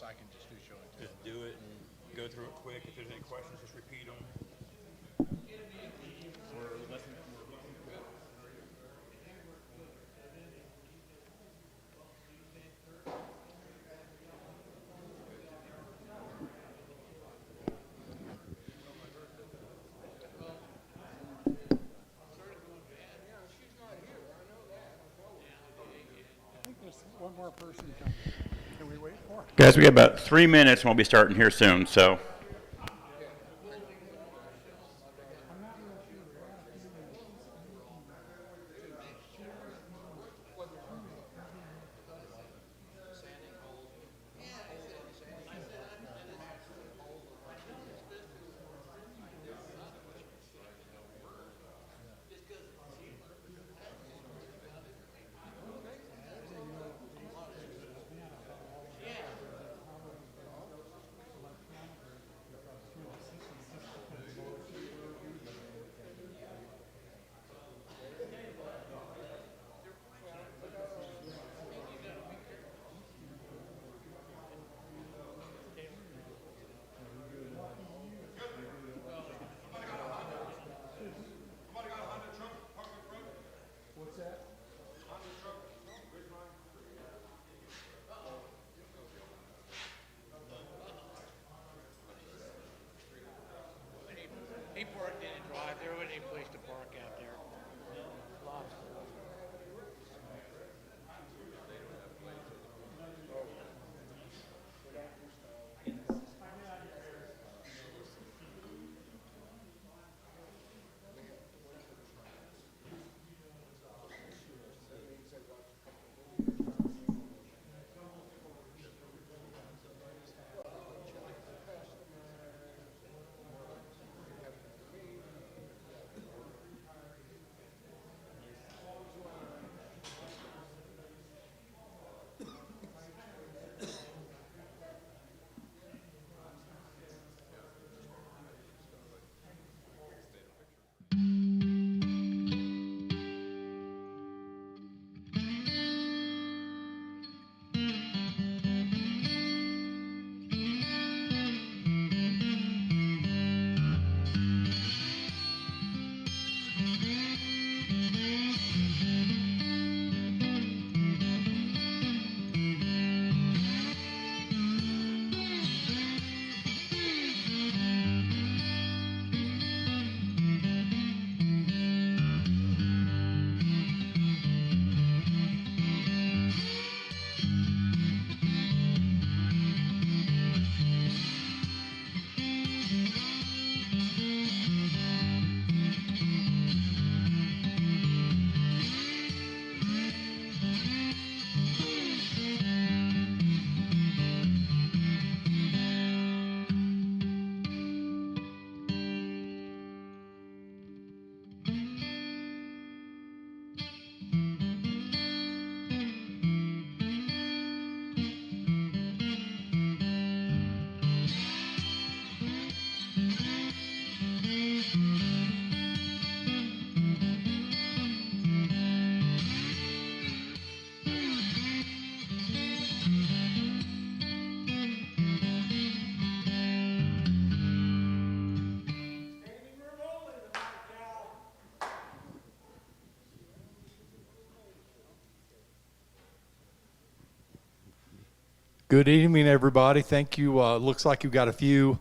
else, I can just do show and tell. Just do it and go through it quick. If there's any questions, just repeat them. One more person coming. Can we wait for? Guys, we got about 3 minutes and we'll be starting here soon, so. He parked in a drive. There wasn't any place to park out there. Lost. Good evening, everybody. Thank you. Looks like you've got a few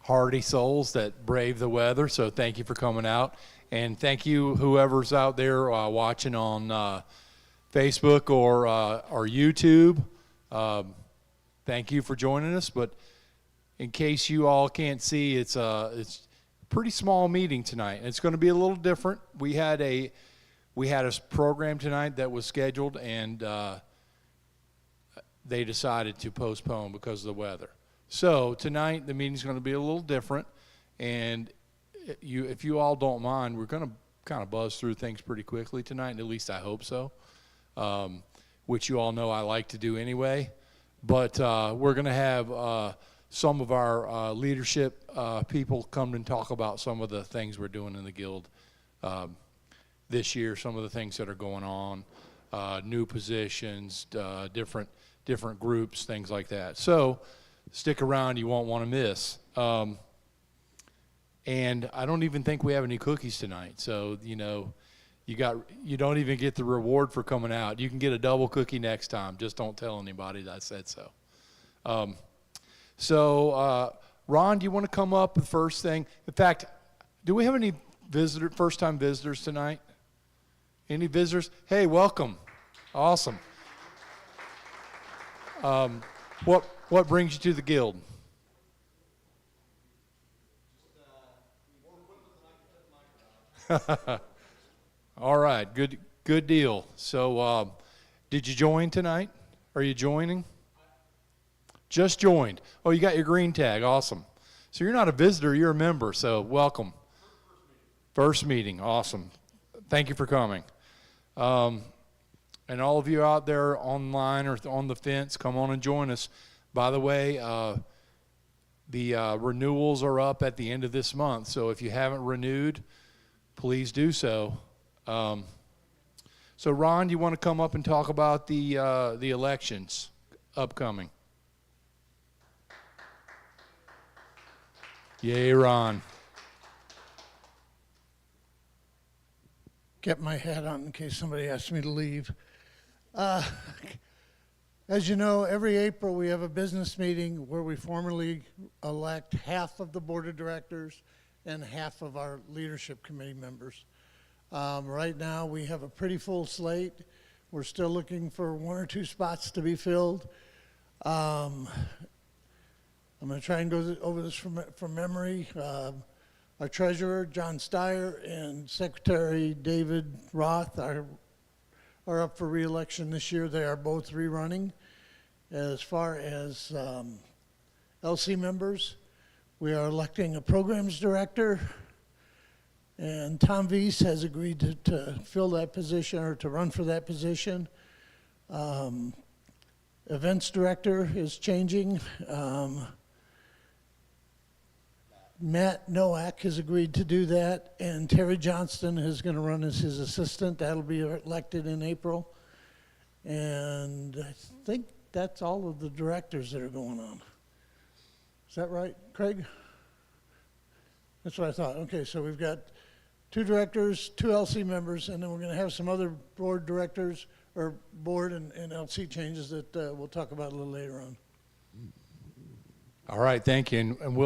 hardy souls that brave the weather, so thank you for coming out. And thank you, whoever's out there watching on Facebook or YouTube. Thank you for joining us. But in case you all can't see, it's a pretty small meeting tonight. It's going to be a little different. We had a program tonight that was scheduled, and they decided to postpone because of the weather. So tonight the meeting's going to be a little different, and if you all don't mind, we're going to kind of buzz through things pretty quickly tonight, and at least I hope so, which you all know I like to do anyway. But we're going to have some of our leadership people come and talk about some of the things we're doing in the guild this year, some of the things that are going on, new positions, different different groups, things like that. So stick around, you won't want to miss. And I don't even think we have any cookies tonight. So, you know, you don't even get the reward for coming out. You can get a double cookie next time. Just don't tell anybody that I said so. Ron, do you want to come up the first thing? In fact, do we have any first-time visitors tonight? Any visitors? Hey, welcome. Awesome. What brings you to the guild? All right, good deal. So, did you join tonight? Are you joining? Just joined. Oh, you got your green tag. Awesome. So you're not a visitor, you're a member. So welcome. First meeting. Awesome. Thank you for coming. And all of you out there online or on the fence, come on and join us. By the way, the renewals are up at the end of this month. So if you haven't renewed, please do so. So Ron, do you want to come up and talk about the elections upcoming? Yay, Ron. Kept my hat on in case somebody asked me to leave. As you know, every April we have a business meeting where we formally elect half of the board of directors and half of our leadership committee members. Right now we have a pretty full slate. We're still looking for 1 or 2 spots to be filled. I'm going to try and go over this from memory. Our treasurer, John Steyer, and Secretary David Roth are up for re-election this year. They are both rerunning. As far as LC members, we are electing a programs director, and Tom Weiss has agreed to fill that position or to run for that position. Events director is changing. Matt Nowak has agreed to do that, and Terry Johnston is going to run as his assistant. That'll be elected in April. And I think that's all of the directors that are going on. Is that right, Craig? That's what I thought. Okay, so we've got 2 directors, 2 LC members, and then we're going to have some other board directors or board and LC changes that we'll talk about a little later on. All right, thank you. And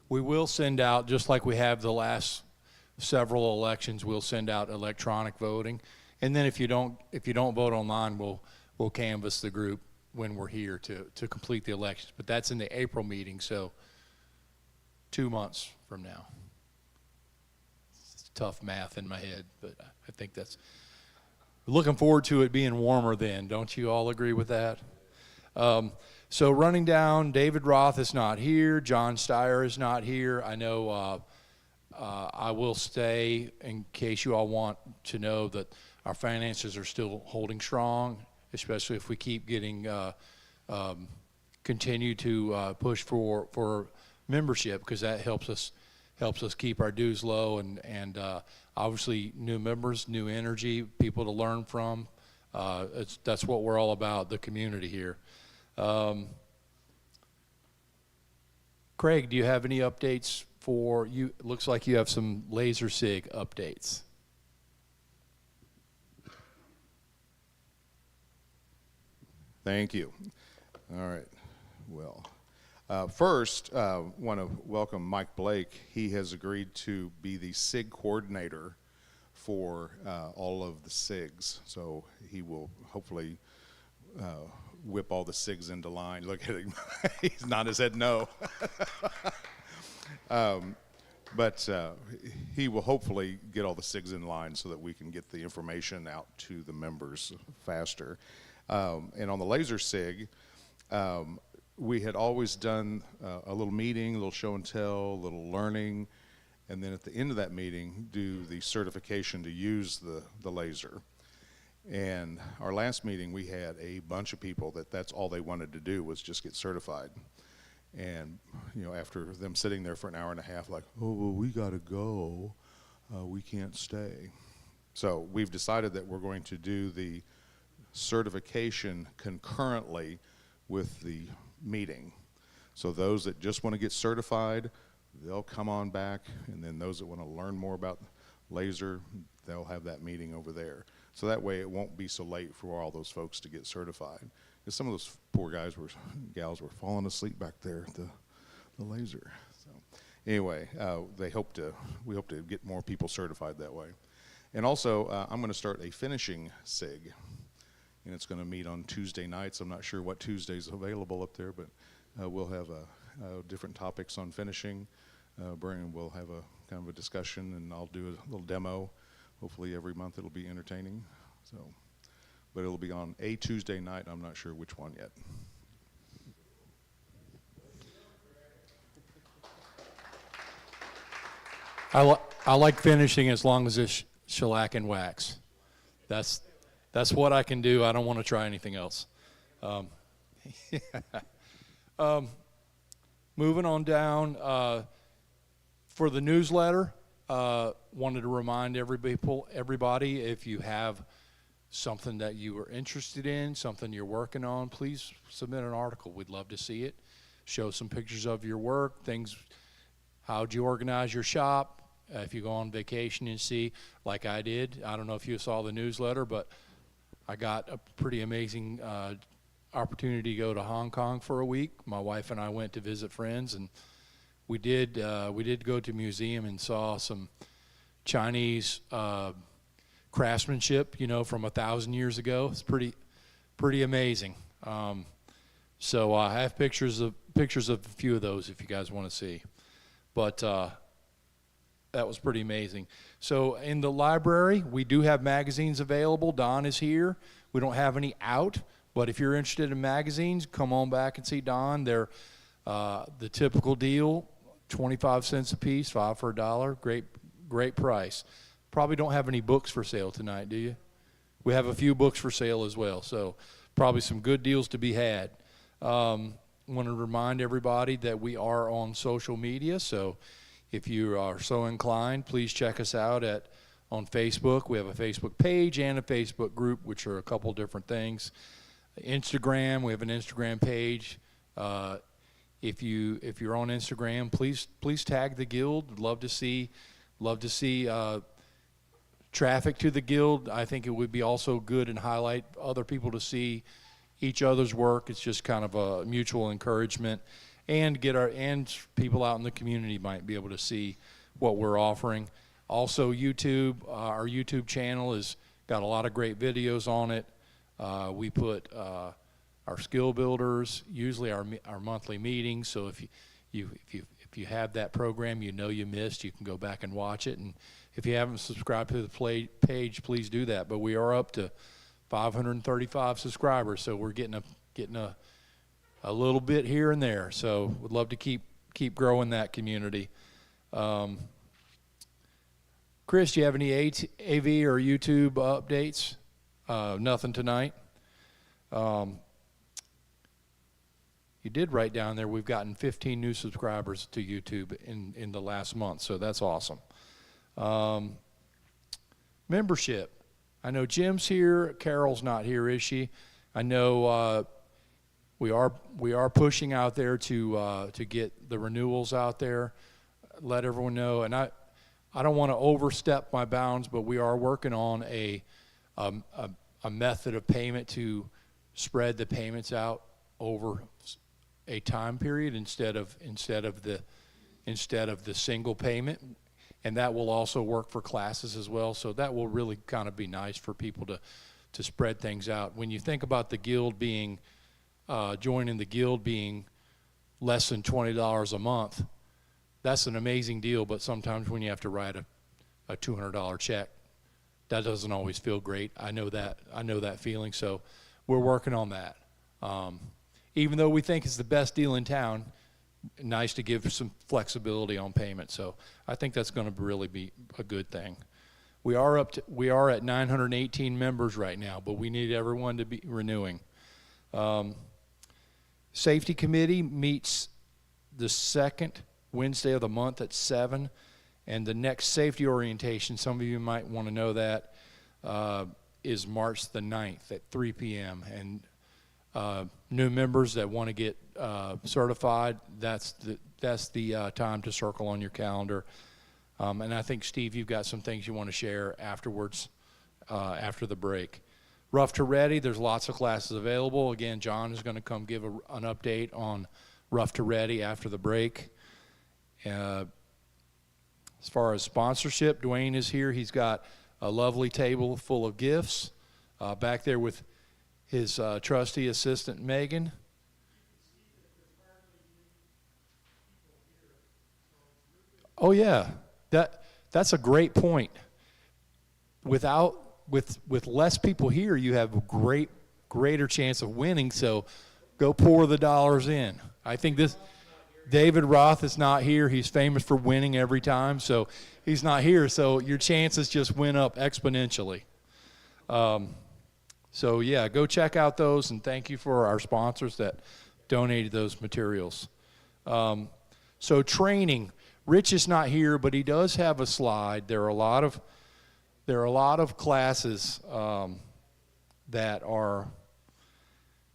we will send out, just like we have the last several elections, we'll send out electronic voting. And then if you don't vote online, we'll canvass the group when we're here to complete the elections. But that's in the April meeting, so 2 months from now. It's tough math in my head, but I think that's looking forward to it being warmer then. Don't you all agree with that? So running down, David Roth is not here. John Steyer is not here. I know I will stay in case you all want to know that our finances are still holding strong, especially if we keep getting continue to push for membership, because that helps us keep our dues low, and obviously new members, new energy, people to learn from. That's what we're all about, the community here. Craig, do you have any updates for you? It looks like you have some laser sig updates. Thank you. All right. Well, first, want to welcome Mike Blake. He has agreed to be the SIG coordinator for all of the SIGs. So he will hopefully whip all the SIGs into line. Look at him. He's nodding his head no. But he will hopefully get all the SIGs in line so that we can get the information out to the members faster. And on the laser SIG, we had always done a little meeting, a little show and tell, a little learning, and then at the end of that meeting, do the certification to use the laser. And our last meeting, we had a bunch of people that's all they wanted to do was just get certified. And, you know, after them sitting there for an hour and a half, like, oh, well, we got to go. We can't stay. So we've decided that we're going to do the certification concurrently with the meeting. So those that just want to get certified, they'll come on back, and then those that want to learn more about laser, they'll have that meeting over there. So that way it won't be so late for all those folks to get certified. Because some of those poor gals were falling asleep back there at the laser. So anyway, we hope to get more people certified that way. And also, I'm going to start a finishing SIG, and it's going to meet on Tuesday nights. I'm not sure what Tuesday's available up there, but we'll have different topics on finishing. We'll have a kind of a discussion, and I'll do a little demo. Hopefully every month it'll be entertaining. So, but it'll be on a Tuesday night. I'm not sure which one yet. I like finishing as long as it's shellac and wax. That's what I can do. I don't want to try anything else. Moving on down, for the newsletter, wanted to remind everybody, if you have something that you are interested in, something you're working on, please submit an article. We'd love to see it. Show some pictures of your work, things, how'd you organize your shop. If you go on vacation and see, like I did, I don't know if you saw the newsletter, but I got a pretty amazing opportunity to go to Hong Kong for a week. My wife and I went to visit friends, and we did go to a museum and saw some Chinese craftsmanship, you know, from 1,000 years ago. It's pretty amazing. So I have pictures of a few of those if you guys want to see. But that was pretty amazing. So in the library, we do have magazines available. Don is here. We don't have any out, but if you're interested in magazines, come on back and see Don. They're the typical deal, 25 cents a piece, 5 for $1. Great price. Probably don't have any books for sale tonight, do you? We have a few books for sale as well, so probably some good deals to be had. Want to remind everybody that we are on social media, so if you are so inclined, please check us out on Facebook. We have a Facebook page and a Facebook group, which are a couple different things. Instagram, we have an Instagram page. If you're on Instagram, please tag the guild. Love to see traffic to the guild. I think it would be also good and highlight other people to see each other's work. It's just kind of a mutual encouragement, and people out in the community might be able to see what we're offering. Also, YouTube, our YouTube channel has got a lot of great videos on it. We put our skill builders, usually our monthly meetings. So if you have that program you missed, you can go back and watch it. And if you haven't subscribed to the page, please do that. But we are up to 535 subscribers, so we're getting a little bit here and there. So we'd love to keep growing that community. Chris, do you have any AV or YouTube updates? Nothing tonight. You did write down there we've gotten 15 new subscribers to YouTube in the last month, so that's awesome. Membership. I know Jim's here. Carol's not here, is she? I know we are pushing out there to get the renewals out there. Let everyone know, and I don't want to overstep my bounds, but we are working on a method of payment to spread the payments out over a time period instead of the single payment, and that will also work for classes as well. So that will really kind of be nice for people to spread things out. When you think about the guild being joining the guild being less than $20 a month, that's an amazing deal. But sometimes when you have to write a $200 check, that doesn't always feel great. I know that feeling. So we're working on that. Even though we think it's the best deal in town, nice to give some flexibility on payment. So I think that's going to really be a good thing. We are at 918 members right now, but we need everyone to be renewing. Safety committee meets the second Wednesday of the month at 7, and the next safety orientation, some of you might want to know that, is March the 9th at 3 p.m. And new members that want to get certified, that's the time to circle on your calendar. And I think, Steve, you've got some things you want to share afterwards, after the break. Rough to Ready, there's lots of classes available. Again, John is going to come give an update on Rough to Ready after the break. As far as sponsorship, Dwayne is here. He's got a lovely table full of gifts back there with his trusty assistant, Megan. Oh, yeah. That's a great point. With less people here, you have a greater chance of winning, so go pour the dollars in. I think David Roth is not here. He's famous for winning every time, so he's not here, so your chances just went up exponentially. So, yeah, go check out those, and thank you for our sponsors that donated those materials. So training. Rich is not here, but he does have a slide. There are a lot of classes that are,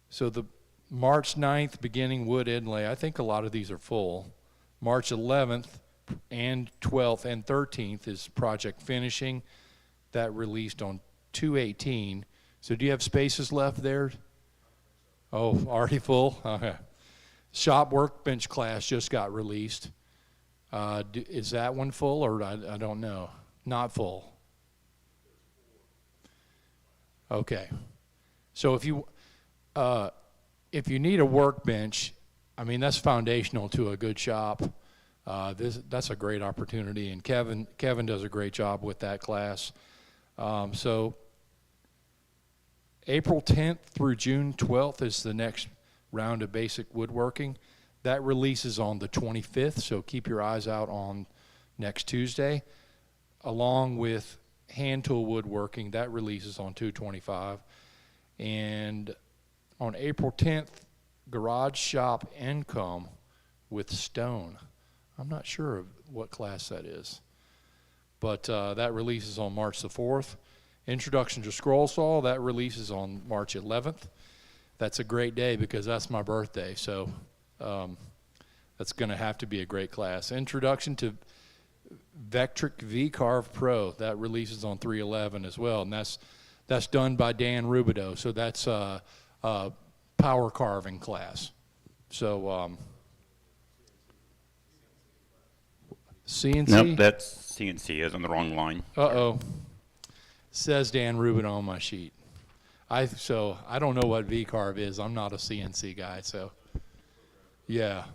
so the March 9th beginning wood inlay, I think a lot of these are full. March 11th and 12th and 13th is project finishing. That released on 2/18. So do you have spaces left there? Oh, already full? Okay. Shop workbench class just got released. Is that one full, or I don't know? Not full. Okay. So if you need a workbench, I mean, that's foundational to a good shop. That's a great opportunity, and Kevin does a great job with that class. So April 10th through June 12th is the next round of basic woodworking. That releases on the 25th, so keep your eyes out on next Tuesday, along with hand tool woodworking. That releases on 2/25. And on April 10th, garage shop income with stone. I'm not sure of what class that is, but that releases on March the 4th. Introduction to scroll saw, that releases on March 11th. That's a great day because that's my birthday, so that's going to have to be a great class. Introduction to Vectric V-Carve Pro, that releases on 3/11 as well, and that's done by Dan Rubidoux, so that's a power carving class. So CNC? Nope, that's CNC. Is on the wrong line. Uh-oh. Says Dan Rubidoux on my sheet. So I don't know what V-Carve is. I'm not a CNC guy, so yeah.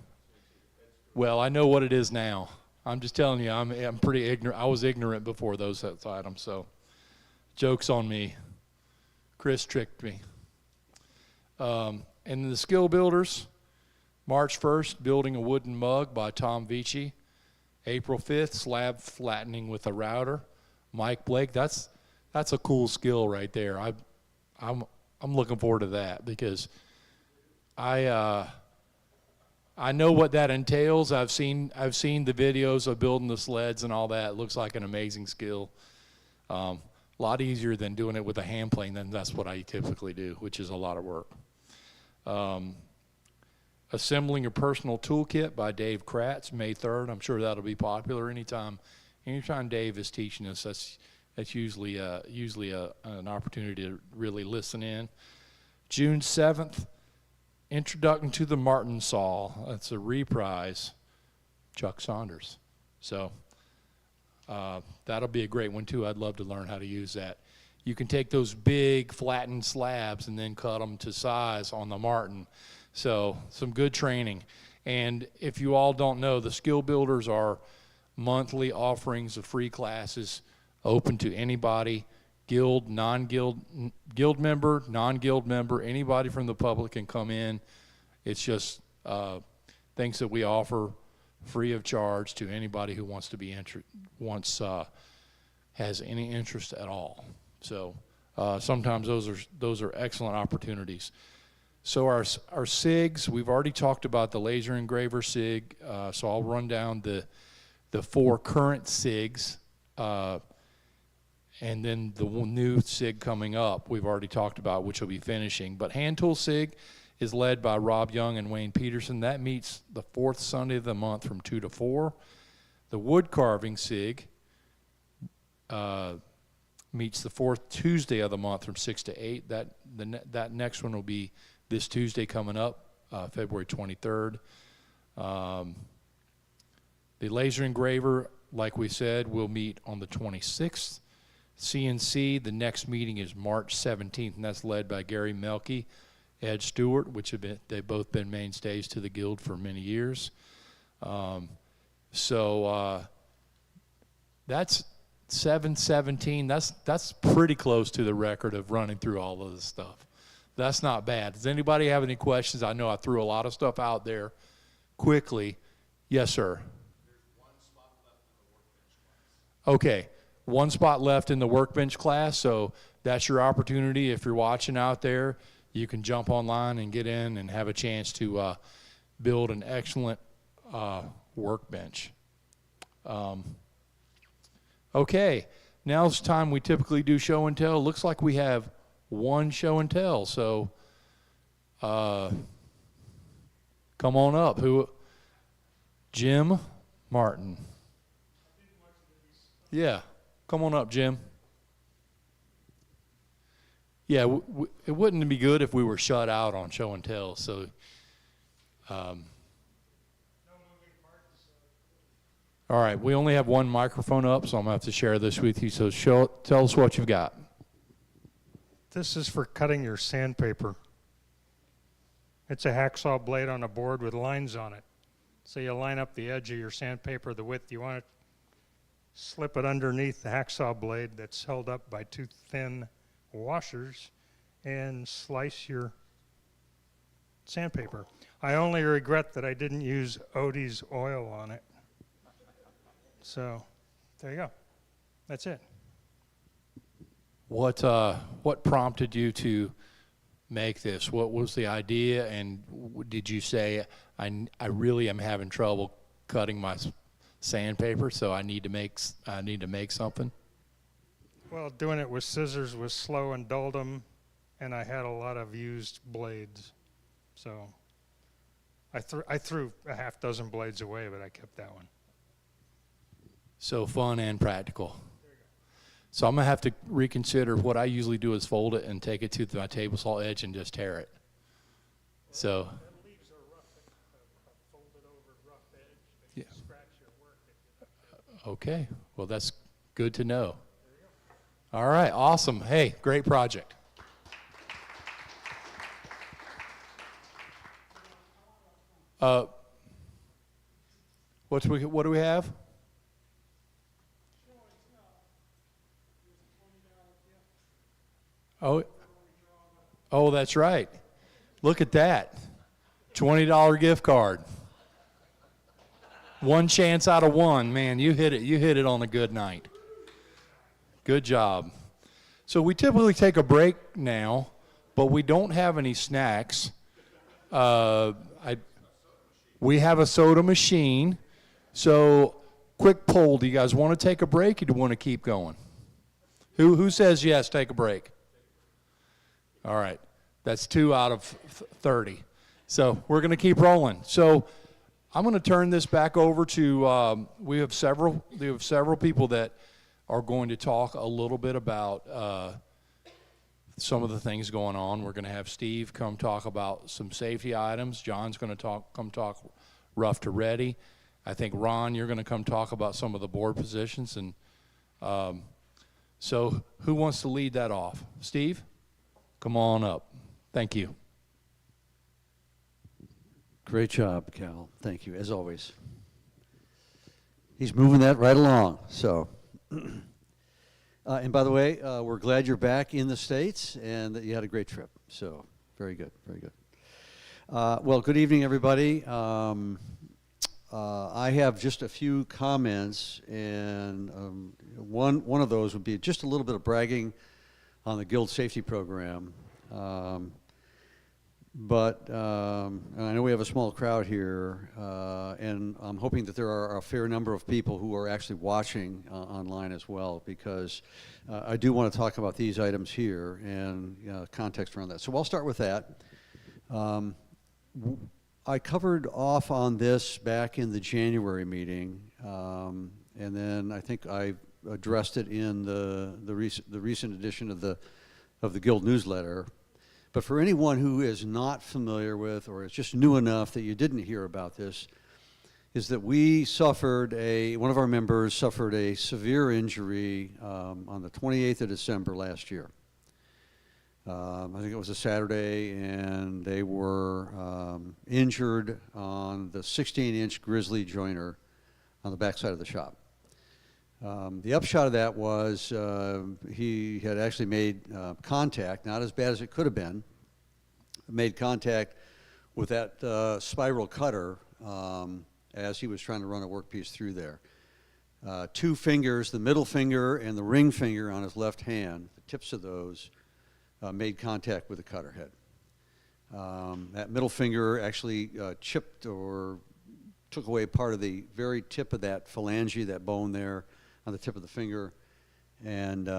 Well, I know what it is now. I'm just telling you, I'm pretty ignorant. I was ignorant before those items, so joke's on me. Chris tricked me. And the skill builders, March 1st, building a wooden mug by Tom Vici. April 5th, slab flattening with a router. Mike Blake, that's a cool skill right there. I'm looking forward to that because I know what that entails. I've seen the videos of building the sleds and all that. It looks like an amazing skill. A lot easier than doing it with a hand plane. Then that's what I typically do, which is a lot of work. Assembling a personal toolkit by Dave Kratz, May 3rd. I'm sure that'll be popular anytime Dave is teaching us. That's usually an opportunity to really listen in. June 7th, Introduction to the Martin Saw. That's a reprise, Chuck Saunders. So that'll be a great one too. I'd love to learn how to use that. You can take those big flattened slabs and then cut them to size on the Martin. So some good training. And if you all don't know, the skill builders are monthly offerings of free classes open to anybody, guild, non-guild, guild member, non-guild member, anybody from the public can come in. It's just things that we offer free of charge to anybody who wants to be has any interest at all. So sometimes those are excellent opportunities. So our SIGs, we've already talked about the laser engraver SIG, so I'll run down the 4 current SIGs. And then the new SIG coming up, we've already talked about, which will be finishing. But Hand Tool SIG is led by Rob Young and Wayne Peterson. That meets the fourth Sunday of the month from 2 to 4. The Wood Carving SIG meets the fourth Tuesday of the month from 6 to 8. That next one will be this Tuesday coming up, February 23rd. The laser engraver, like we said, will meet on the 26th. CNC, the next meeting is March 17th, and that's led by Gary Melke, Ed Stewart, which they've both been mainstays to the Guild for many years. That's 717. That's pretty close to the record of running through all of this stuff. That's not bad. Does anybody have any questions? I know I threw a lot of stuff out there quickly. Yes, sir. There's one spot left in the workbench class. Okay, one spot left in the workbench class, so that's your opportunity. If you're watching out there, you can jump online and get in and have a chance to build an excellent workbench. Okay, now's the time we typically do show and tell. Looks like we have one show and tell, so come on up. Jim Martin. Yeah, come on up, Jim. Yeah, it wouldn't be good if we were shut out on show and tell, so all right, we only have one microphone up, so I'm going to have to share this with you. So tell us what you've got. This is for cutting your sandpaper. It's a hacksaw blade on a board with lines on it. So you line up the edge of your sandpaper the width you want it, slip it underneath the hacksaw blade that's held up by two thin washers, and slice your sandpaper. I only regret that I didn't use Odie's oil on it. So there you go. That's it. What prompted you to make this? What was the idea, and did you say, I really am having trouble cutting my sandpaper, so I need to make something? Well, doing it with scissors was slow and dulled, and I had a lot of used blades. So I threw a half dozen blades away, but I kept that one. So fun and practical. So I'm going to have to reconsider. What I usually do is fold it and take it to my table saw edge and just tear it. So. The leaves are rough, folded over rough edge. They Yeah. scratch your work if you have to. Okay, well that's good to know. All right, awesome. Hey, great project. What do we have? Oh, that's right. Look at that. $20 gift card. One chance out of one. Man, you hit it. You hit it on a good night. Good job. So we typically take a break now, but we don't have any snacks. We have a soda machine. So quick poll, do you guys want to take a break or do you want to keep going? Who says yes, take a break? All right, that's 2 out of 30. So we're going to keep rolling. So I'm going to turn this back over to, we have several people that are going to talk a little bit about some of the things going on. We're going to have Steve come talk about some safety items. John's going to come talk rough to ready. I think Ron, you're going to come talk about some of the board positions. And so who wants to lead that off? Steve? Come on up. Thank you. Great job, Cal. Thank you, as always. He's moving that right along. So, and by the way, we're glad you're back in the States and that you had a great trip. So, very good, very good. Well, good evening, everybody. I have just a few comments, and one of those would be just a little bit of bragging on the Guild Safety Program. But and I know we have a small crowd here, and I'm hoping that there are a fair number of people who are actually watching online as well, because I do want to talk about these items here and context around that. So I'll start with that. I covered off on this back in the January meeting, and then I think I addressed it in the recent edition of the Guild newsletter. But for anyone who is not familiar with, or is just new enough that you didn't hear about this, is that we suffered one of our members suffered a severe injury on the 28th of December last year. I think it was a Saturday, and they were injured on the 16-inch grizzly joiner on the backside of the shop. The upshot of that was he had actually made contact, not as bad as it could have been, made contact with that spiral cutter as he was trying to run a workpiece through there. Two fingers, the middle finger and the ring finger on his left hand, the tips of those made contact with the cutter head. That middle finger actually chipped or took away part of the very tip of that phalange, that bone there on the tip of the finger, and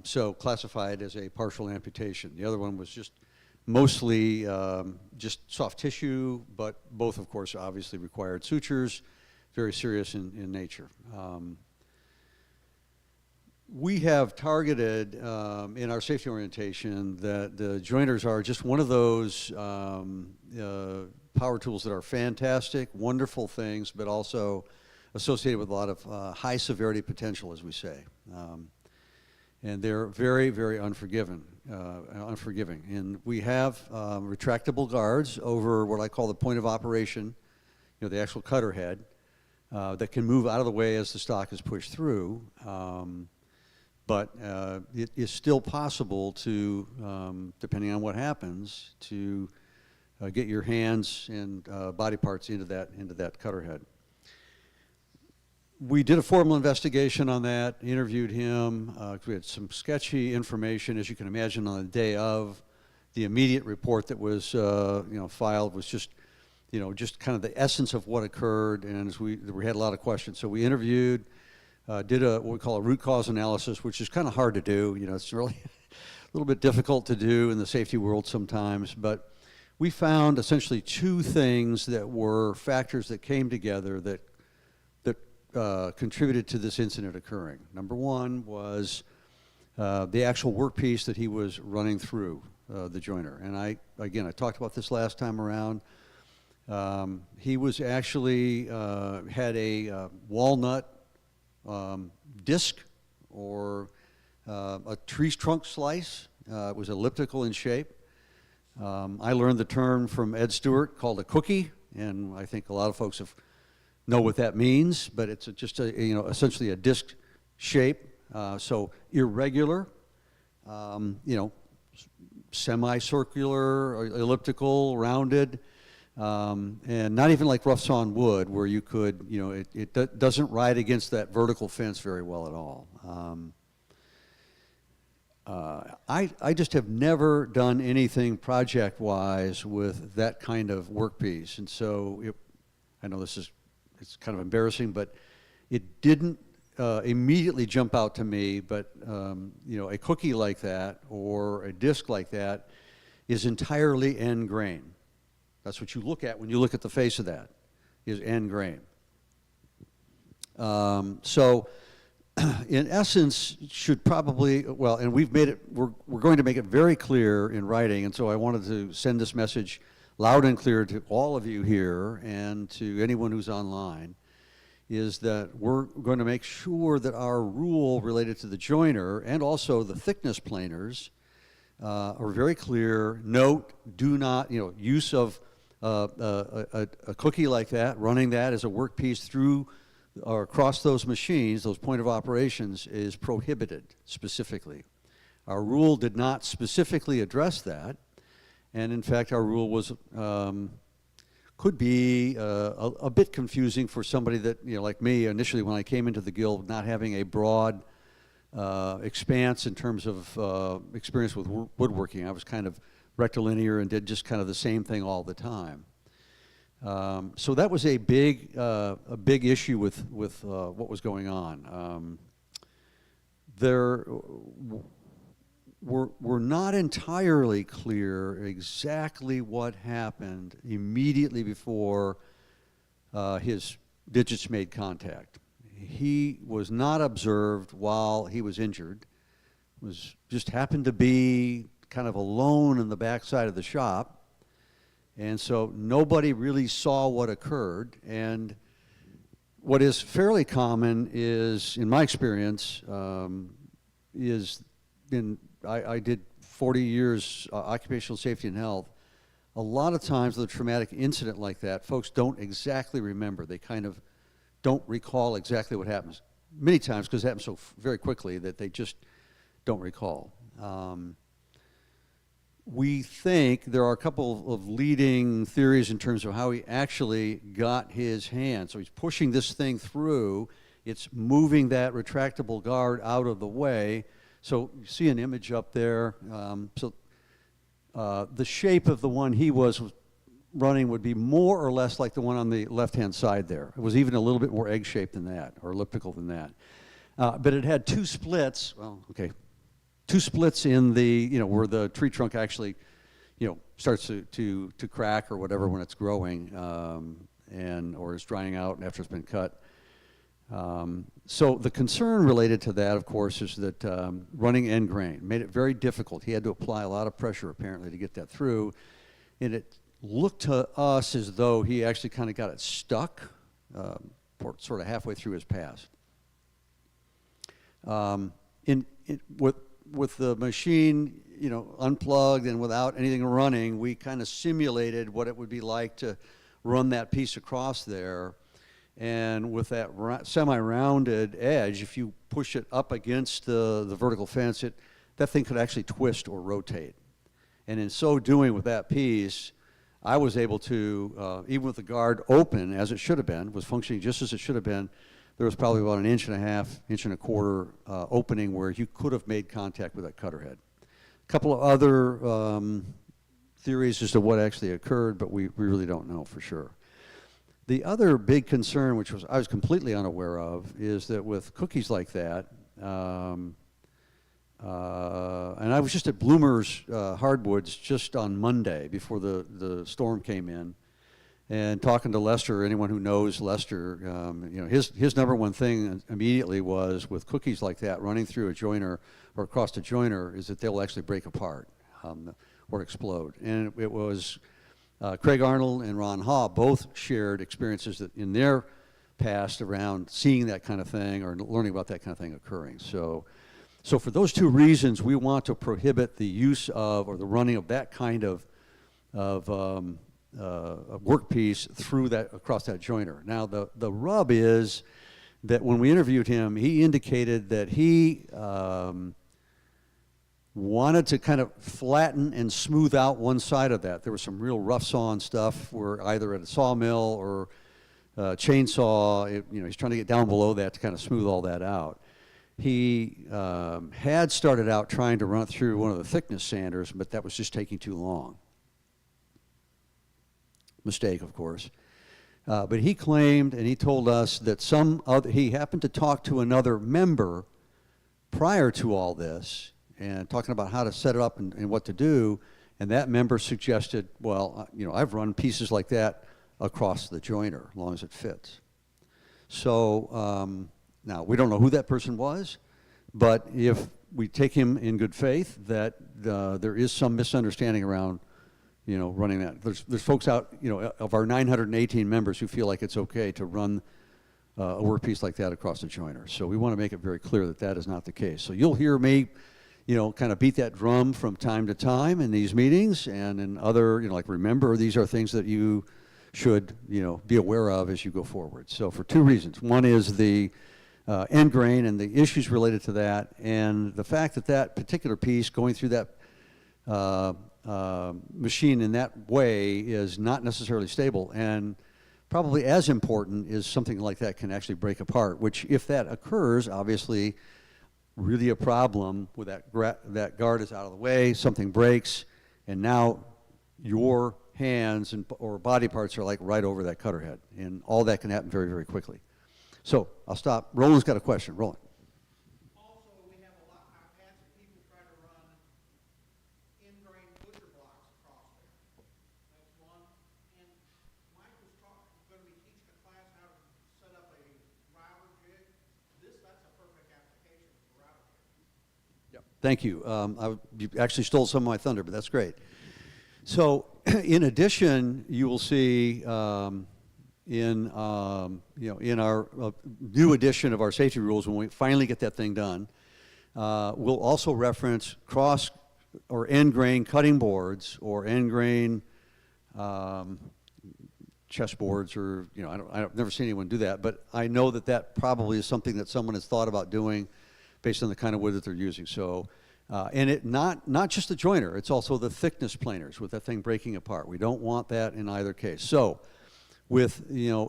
so classified as a partial amputation. The other one was just mostly just soft tissue, but both, of course, obviously required sutures, very serious in nature. We have targeted in our safety orientation that the joiners are just one of those power tools that are fantastic, wonderful things, but also associated with a lot of high severity potential, as we say. And they're very, very unforgiving. And we have retractable guards over what I call the point of operation, the actual cutter head, that can move out of the way as the stock is pushed through. But it is still possible to, depending on what happens, to get your hands and body parts into that cutter head. We did a formal investigation on that, interviewed him. We had some sketchy information, as you can imagine, on the day of. The immediate report that was filed was just kind of the essence of what occurred, and as we had a lot of questions. So we interviewed, did what we call a root cause analysis, which is kind of hard to do. It's really a little bit difficult to do in the safety world sometimes, but we found essentially two things that were factors that came together that contributed to this incident occurring. Number one was the actual workpiece that he was running through, the joiner. And I talked about this last time around. He was actually had a walnut disc or a tree trunk slice. It was elliptical in shape. I learned the term from Ed Stewart called a cookie, and I think a lot of folks know what that means, but it's just essentially a disc shape, so irregular, semicircular, or elliptical, rounded, and not even like rough sawn wood where you could, it doesn't ride against that vertical fence very well at all. I just have never done anything project-wise with that kind of workpiece, and so I know it's kind of embarrassing, but it didn't immediately jump out to me, but a cookie like that or a disc like that is entirely end grain. That's what you look at when you look at the face of that, is end grain. So in essence, should probably, and we've made it, we're going to make it very clear in writing, and so I wanted to send this message loud and clear to all of you here and to anyone who's online, is that we're going to make sure that our rule related to the joiner and also the thickness planers are very clear. Note, do not, use of a cookie like that, running that as a workpiece through or across those machines, those point of operations, is prohibited specifically. Our rule did not specifically address that. And in fact, our rule was could be a bit confusing for somebody that, like me, initially when I came into the Guild, not having a broad expanse in terms of experience with woodworking. I was kind of rectilinear and did just kind of the same thing all the time. So that was a big issue with what was going on. We're not entirely clear exactly what happened immediately before his digits made contact. He was not observed while he was injured. Just happened to be kind of alone in the backside of the shop. And so nobody really saw what occurred. And what is fairly common is, in my experience, I did 40 years occupational safety and health. A lot of times with a traumatic incident like that, folks don't exactly remember. They kind of don't recall exactly what happens. Many times, because it happens so very quickly, that they just don't recall. We think there are a couple of leading theories in terms of how he actually got his hand. So he's pushing this thing through. It's moving that retractable guard out of the way. So you see an image up there. The shape of the one he was running would be more or less like the one on the left-hand side there. It was even a little bit more egg-shaped than that, or elliptical than that. But it had two splits. Well, okay. Two splits in the, where the tree trunk actually, starts to crack or whatever when it's growing, or is drying out after it's been cut. So the concern related to that, of course, is that running end grain made it very difficult. He had to apply a lot of pressure, apparently, to get that through. And it looked to us as though he actually kind of got it stuck sort of halfway through his pass. With the machine, unplugged and without anything running, we kind of simulated what it would be like to run that piece across there. And with that semi-rounded edge, if you push it up against the vertical fence, that thing could actually twist or rotate. And in so doing with that piece, I was able to, even with the guard open as it should have been, was functioning just as it should have been, there was probably about 1.5 inches, 1.25 inches opening where you could have made contact with that cutter head. A couple of other theories as to what actually occurred, but we really don't know for sure. The other big concern, which I was completely unaware of, is that with cookies like that, and I was just at Bloomer's Hardwoods just on Monday before the storm came in, and talking to Lester, anyone who knows Lester, his number one thing immediately was with cookies like that running through a joiner or across a joiner is that they'll actually break apart or explode. And it was Craig Arnold and Ron Haw both shared experiences that in their past around seeing that kind of thing or learning about that kind of thing occurring. So for those two reasons, we want to prohibit the use of or the running of that kind of a workpiece across that joiner. Now the rub is that when we interviewed him, he indicated that he wanted to kind of flatten and smooth out one side of that. There was some real rough sawing stuff where either at a sawmill or chainsaw, he's trying to get down below that to kind of smooth all that out. He had started out trying to run it through one of the thickness sanders, but that was just taking too long. Mistake, of course. But he claimed, and he told us that he happened to talk to another member prior to all this and talking about how to set it up and what to do, and that member suggested, well, I've run pieces like that across the joiner as long as it fits. So now, we don't know who that person was, but if we take him in good faith that there is some misunderstanding around running that. There's folks out, of our 918 members who feel like it's okay to run a workpiece like that across the joiner. So we want to make it very clear that that is not the case. So you'll hear me, kind of beat that drum from time to time in these meetings and in other, like remember these are things that you should, be aware of as you go forward. So for two reasons. One is the end grain and the issues related to that, and the fact that that particular piece going through that machine in that way is not necessarily stable, and probably as important is something like that can actually break apart, which if that occurs, obviously really a problem with that guard is out of the way, something breaks, And now your hands or body parts are like right over that cutter head. And all that can happen very, very quickly. So I'll stop. Roland's got a question. Roland. Also, we have a lot, I've had some people try to run ingrained butcher blocks across there. That's one. And Mike was going to be teaching a class how to set up a router jig. That's a perfect application for router jig. Yep. Thank you. You actually stole some of my thunder, but that's great. So in addition, you will see in our new edition of our safety rules, when we finally get that thing done, we'll also reference cross or end grain cutting boards or end grain chess boards, or I've never seen anyone do that, but I know that that probably is something that someone has thought about doing based on the kind of wood that they're using. So, and it not just the joiner, it's also the thickness planers with that thing breaking apart. We don't want that in either case. So, with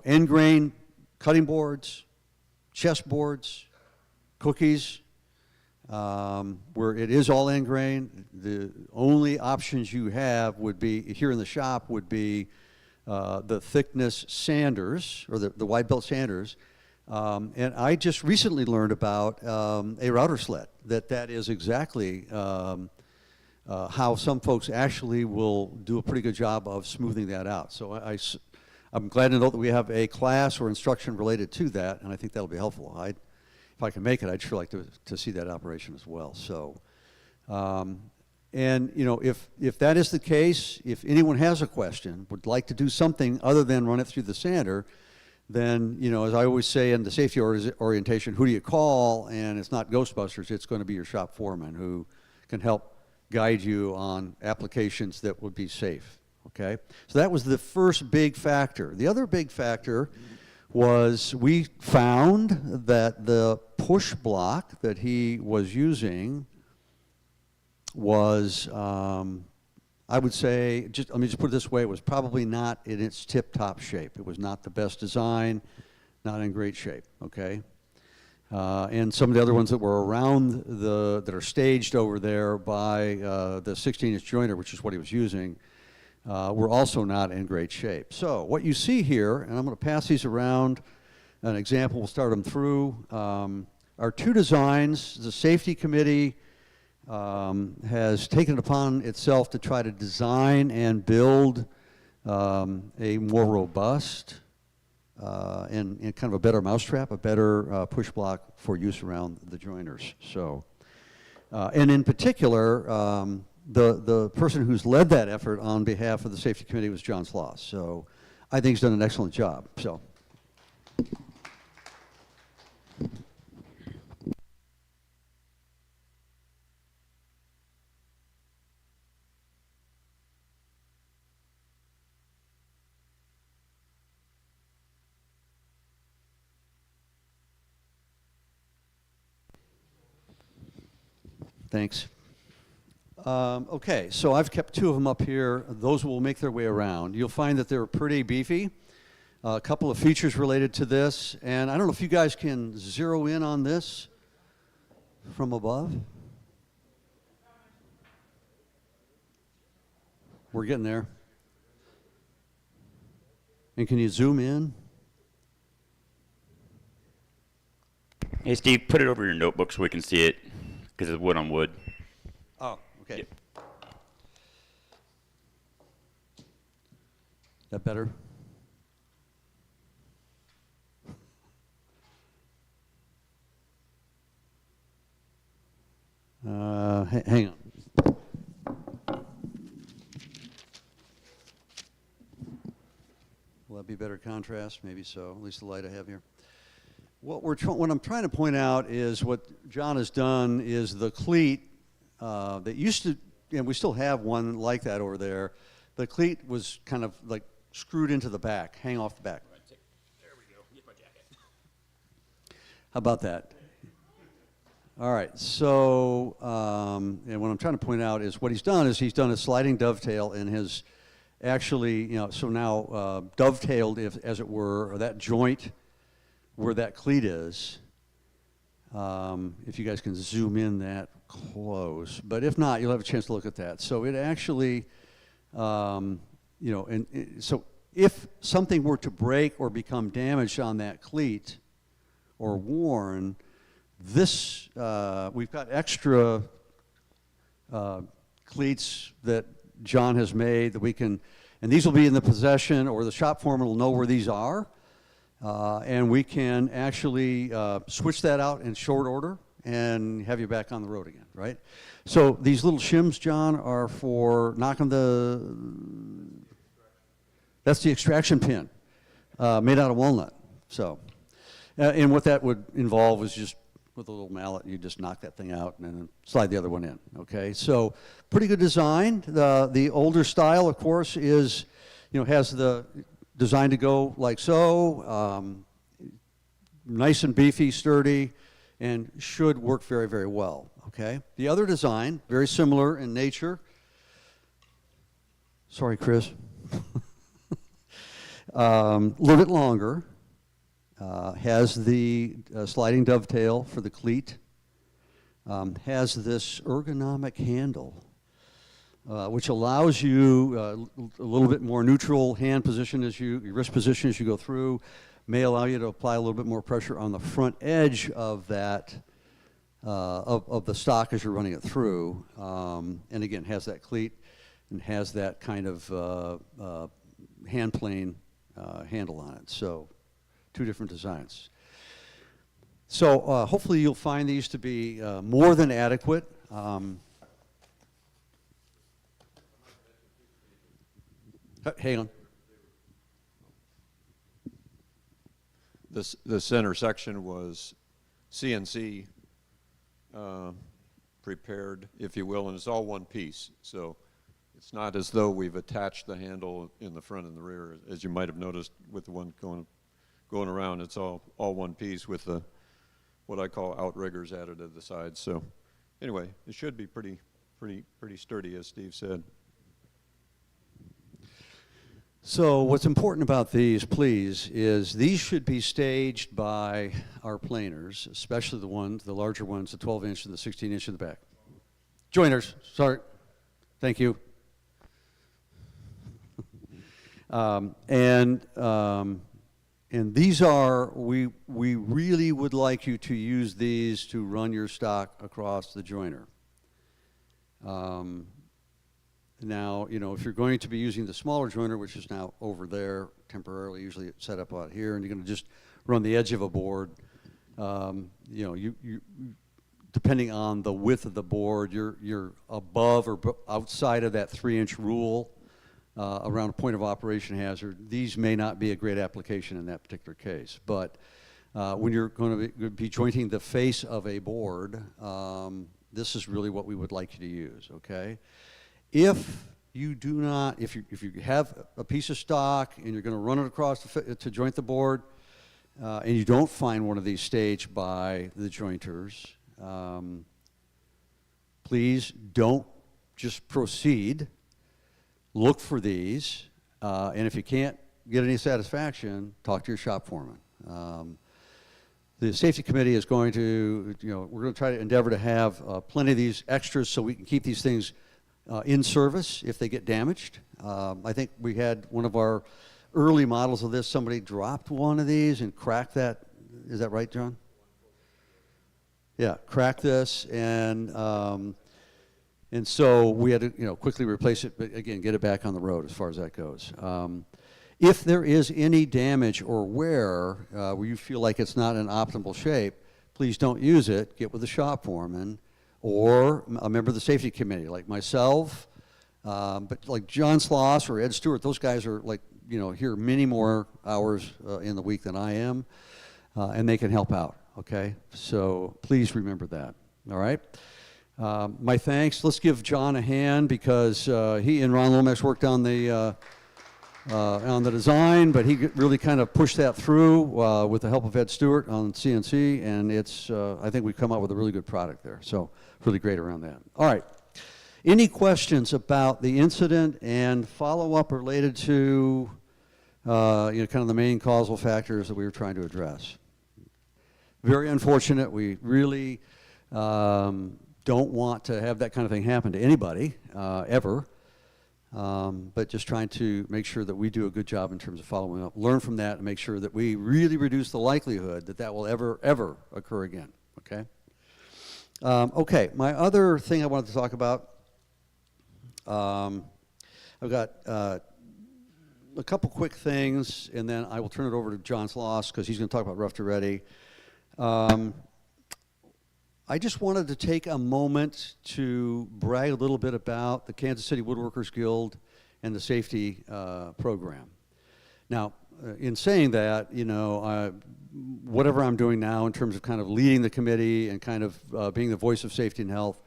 end grain cutting boards, chess boards, cookies, where it is all end grain, the only options you have would be here in the shop would be the thickness sanders or the wide belt sanders. And I just recently learned about a router slet, that is exactly how some folks actually will do a pretty good job of smoothing that out. So I'm glad to know that we have a class or instruction related to that, and I think that'll be helpful. If I can make it, I'd sure like to see that operation as well. So, and if that is the case, if anyone has a question, would like to do something other than run it through the sander, then, as I always say in the safety orientation, who do you call? And it's not Ghostbusters, it's going to be your shop foreman who can help guide you on applications that would be safe, okay? So that was the first big factor. The other big factor was we found that the push block that he was using was, I would say, let me just put it this way, it was probably not in its tip-top shape. It was not the best design, not in great shape, okay? And some of the other ones that were around that are staged over there by the 16-inch joiner, which is what he was using, were also not in great shape. So what you see here, and I'm going to pass these around, an example, we'll start them through, are two designs. The safety committee has taken it upon itself to try to design and build a more robust and kind of a better mousetrap, a better push block for use around the joiners. So, and in particular, the person who's led that effort on behalf of the safety committee was John Sloss. So I think he's done an excellent job. So. Thanks. Okay, so I've kept two of them up here. Those will make their way around. You'll find that they're pretty beefy. A couple of features related to this, and I don't know if you guys can zero in on this from above. We're getting there. And can you zoom in? Hey, Steve, put it over your notebook so we can see it, because it's wood on wood. Oh, okay. Yep. That better? Hang on. Will that be better contrast? Maybe so, at least the light I have here. What I'm trying to point out is what John has done is the cleat that used to, and we still have one like that over there. The cleat was kind of like screwed into the back, hang off the back. There we go. Get my jacket. How about that? All right, so, and what I'm trying to point out is what he's done is he's done a sliding dovetail and has actually, so now dovetailed, as it were, or that joint where that cleat is, if you guys can zoom in that close, but if not, you'll have a chance to look at that. So it actually, so if something were to break or become damaged on that cleat or worn, this, we've got extra cleats that John has made that we can, and these will be in the possession, or the shop foreman will know where these are, and we can actually switch that out in short order and have you back on the road again, right? So these little shims, John, are for knocking that's the extraction pin, made out of walnut. So, and what that would involve is just with a little mallet, you just knock that thing out and then slide the other one in, okay? So, pretty good design. The older style, of course, is, has the design to go like so, nice and beefy, sturdy, and should work very, very well, okay? The other design, very similar in nature. Sorry, Chris. A little bit longer, has the sliding dovetail for the cleat, has this ergonomic handle, which allows you a little bit more neutral hand position your wrist position as you go through, may allow you to apply a little bit more pressure on the front edge of that, of the stock as you're running it through, and again, has that cleat and has that kind of hand plane handle on it. So, two different designs. So hopefully you'll find these to be more than adequate. Hang on. The center section was CNC prepared, if you will, and it's all one piece. So it's not as though we've attached the handle in the front and the rear, as you might have noticed with the one going around. It's all one piece with the what I call outriggers added at the sides. So anyway, it should be pretty sturdy, as Steve said. So what's important about these, please, is these should be staged by our planers, especially the larger ones, the 12-inch and the 16-inch in the back. Joiners, sorry. Thank you. And these are, we really would like you to use these to run your stock across the joiner. Now, if you're going to be using the smaller joiner, which is now over there temporarily, usually it's set up out here, and you're going to just run the edge of a board, you depending on the width of the board, you're above or outside of that 3-inch rule around a point of operation hazard. These may not be a great application in that particular case, but when you're going to be jointing the face of a board, this is really what we would like you to use, okay? If you do not, if you have a piece of stock and you're going to run it across to joint the board, and you don't find one of these staged by the jointers, please don't just proceed. Look for these, and if you can't get any satisfaction, talk to your shop foreman. The safety committee is going to, we're going to try to endeavor to have plenty of these extras so we can keep these things in service if they get damaged. I think we had one of our early models of this, somebody dropped one of these and cracked that. Is that right, John? Yeah, cracked this, and so we had to quickly replace it, but again, get it back on the road as far as that goes. If there is any damage or wear where you feel like it's not in optimal shape, please don't use it. Get with the shop foreman or a member of the safety committee like myself, but like John Sloss or Ed Stewart, those guys are like, here many more hours in the week than I am, and they can help out, okay? So please remember that, all right? My thanks. Let's give John a hand because he and Ron Lomax worked on the design, but he really kind of pushed that through with the help of Ed Stewart on CNC, and it's I think we've come up with a really good product there. So really great around that. All right. Any questions about the incident and follow-up related to kind of the main causal factors that we were trying to address? Very unfortunate. We really don't want to have that kind of thing happen to anybody, ever. But just trying to make sure that we do a good job in terms of following up, learn from that, and make sure that we really reduce the likelihood that that will ever occur again, okay? Okay, my other thing I wanted to talk about, I've got a couple quick things, and then I will turn it over to John Sloss, because he's going to talk about Rough to Ready. I just wanted to take a moment to brag a little bit about the Kansas City Woodworkers Guild and the safety program. Now, in saying that, you know, whatever I'm doing now in terms of kind of leading the committee and kind of being the voice of safety and health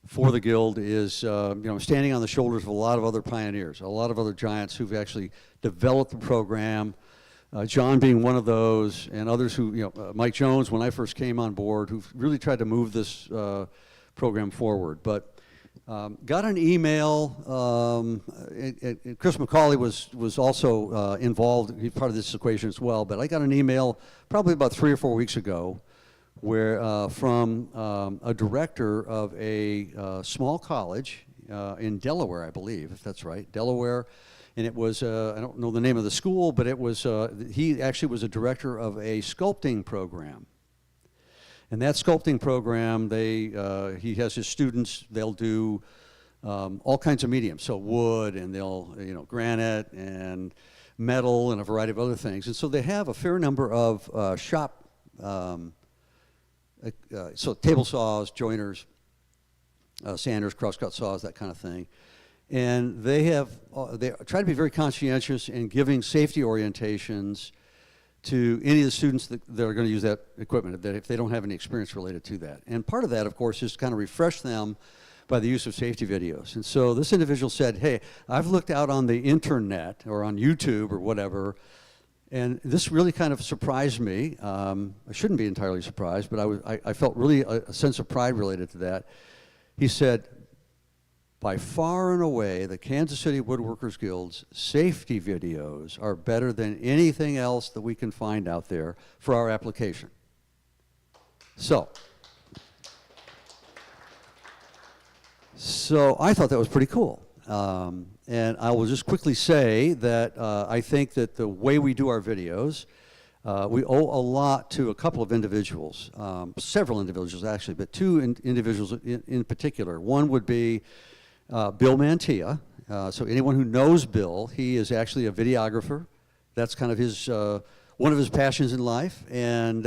for the Guild is, you know, standing on the shoulders of a lot of other pioneers, a lot of other giants who've actually developed the program. John being one of those, and others who, you know, Mike Jones, when I first came on board, who've really tried to move this program forward. But got an email, and Chris McCauley was also involved, he's part of this equation as well, but I got an email probably about 3 or 4 weeks ago where from a director of a small college in Delaware, I believe, if that's right, Delaware. And it was, I don't know the name of the school, but it was, he actually was a director of a sculpting program. And that sculpting program, he has his students, they'll do all kinds of mediums. So wood, and they'll, you know, granite and metal and a variety of other things. And so they have a fair number of shop, so table saws, joiners, sanders, crosscut saws, that kind of thing. And they try to be very conscientious in giving safety orientations to any of the students that are going to use that equipment, that if they don't have any experience related to that. And part of that, of course, is to kind of refresh them by the use of safety videos. And so this individual said, hey, I've looked out on the internet or on YouTube or whatever, and this really kind of surprised me. I shouldn't be entirely surprised, but I felt really a sense of pride related to that. He said, by far and away, the Kansas City Woodworkers Guild's safety videos are better than anything else that we can find out there for our application. So I thought that was pretty cool. And I will just quickly say that I think that the way we do our videos, we owe a lot to a couple of individuals, several individuals actually, but two individuals in particular. One would be Bill MANTEA. So anyone who knows Bill, he is actually a videographer. That's kind of his, one of his passions in life. And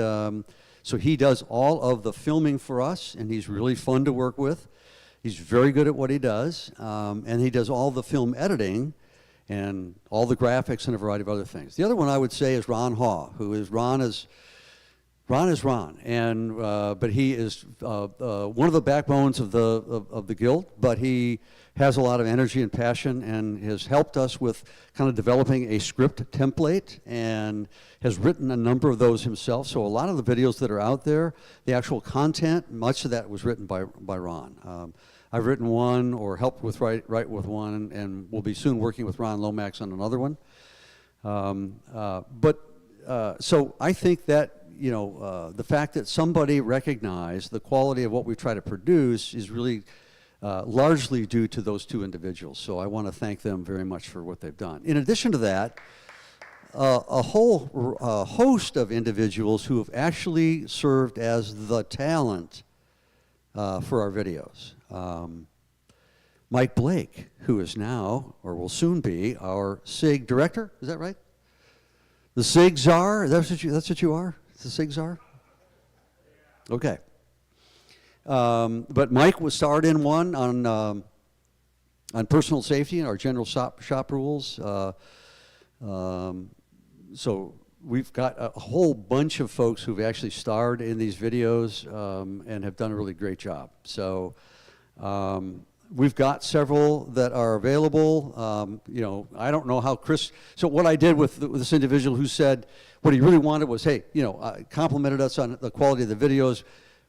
so he does all of the filming for us, and he's really fun to work with. He's very good at what he does, and he does all the film editing and all the graphics and a variety of other things. The other one I would say is Ron Haw, who is Ron, and but he is one of the backbones of the Guild, but he has a lot of energy and passion and has helped us with kind of developing a script template and has written a number of those himself. So a lot of the videos that are out there, the actual content, much of that was written by Ron. I've written one or helped with write with one, and we'll be soon working with Ron Lomax on another one. So I think that, you know, the fact that somebody recognized the quality of what we try to produce is really largely due to those two individuals. So I want to thank them very much for what they've done. In addition to that, a whole host of individuals who have actually served as the talent for our videos. Mike Blake, who is now, or will soon be, our SIG director, is that right? The SIG czar, that's what you are? The SIG czar? Okay. But Mike was starred in one on personal safety and our general shop rules. So we've got a whole bunch of folks who've actually starred in these videos and have done a really great job. So we've got several that are available. You know, I don't know how Chris, so what I did with this individual who said what he really wanted was, hey, you know, complimented us on the quality of the videos,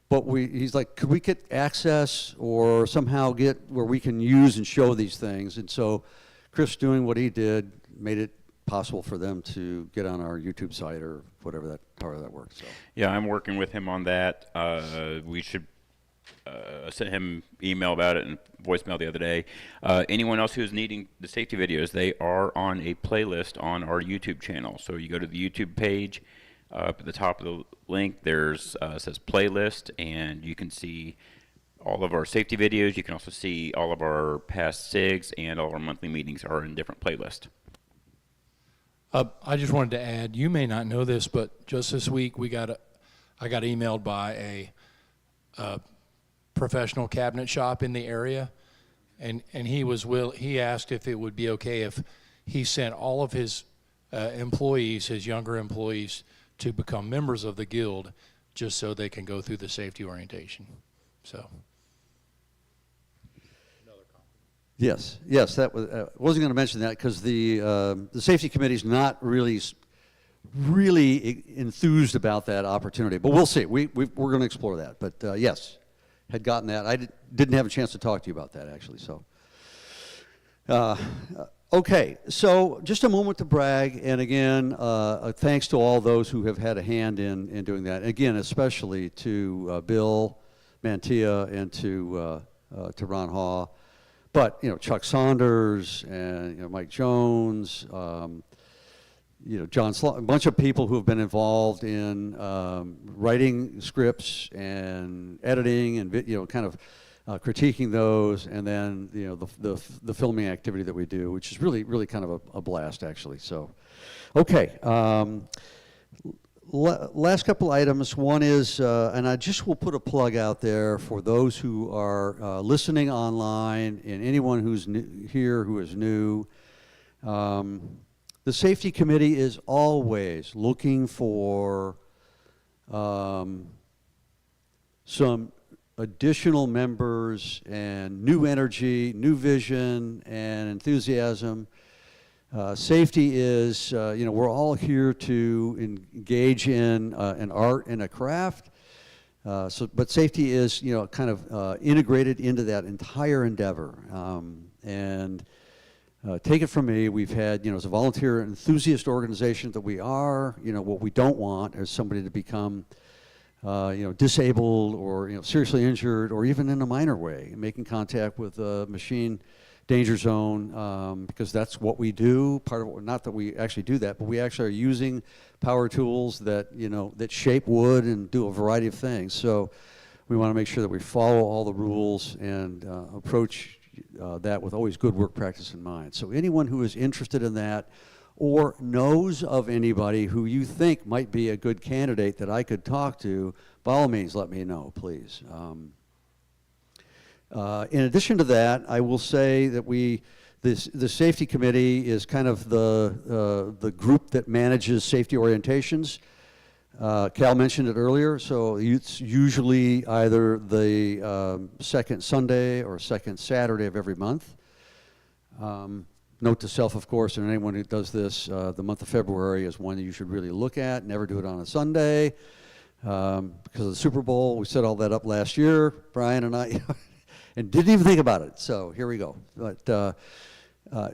but he's like, could we get access or somehow get where we can use and show these things? And so Chris doing what he did made it possible for them to get on our YouTube site or whatever however that works. So. Yeah, I'm working with him on that. We should sent him email about it and voicemail the other day. Anyone else who's needing the safety videos, they are on a playlist on our YouTube channel. So you go to the YouTube page, up at the top of the link, there's says playlist, and you can see all of our safety videos. You can also see all of our past SIGs, and all of our monthly meetings are in different playlists. I just wanted to add, you may not know this, but just this week I got emailed by a professional cabinet shop in the area, and he asked if it would be okay if he sent all of his employees, his younger employees, to become members of the guild, just so they can go through the safety orientation. So. Yes, that was, wasn't going to mention that because the safety committee is not really enthused about that opportunity, but we'll see. We're going to explore that. But yes, had gotten that. I didn't have a chance to talk to you about that actually. So, okay. So just a moment to brag, and again, thanks to all those who have had a hand in doing that. Again, especially to Bill MANTEA and to Ron Haw. But, you know, Chuck Saunders and, you know, Mike Jones, you know, John a bunch of people who have been involved in writing scripts and editing and, you know, kind of critiquing those, and then, you know, the filming activity that we do, which is really kind of a blast, actually. So, okay. Last couple items. One is, and I just will put a plug out there for those who are listening online and anyone who's here who is new. The safety committee is always looking for some additional members and new energy, new vision, and enthusiasm. Safety is, you know, we're all here to engage in an art and a craft. But safety is, you know, kind of integrated into that entire endeavor. Take it from me, we've had, you know, as a volunteer enthusiast organization that we are, you know, what we don't want is somebody to become, you know, disabled or, you know, seriously injured, or even in a minor way, making contact with a machine danger zone, because that's what we do. Part of it, not that we actually do that, but we actually are using power tools that, you know, that shape wood and do a variety of things. So we want to make sure that we follow all the rules and approach that with always good work practice in mind. So anyone who is interested in that or knows of anybody who you think might be a good candidate that I could talk to, by all means, let me know, please. In addition to that, I will say that the safety committee is kind of the group that manages safety orientations. Cal mentioned it earlier, so it's usually either the second Sunday or second Saturday of every month. Note to self, of course, and anyone who does this, the month of February is one that you should really look at. Never do it on a Sunday because of the Super Bowl. We set all that up last year, Brian and I. And didn't even think about it, so here we go. But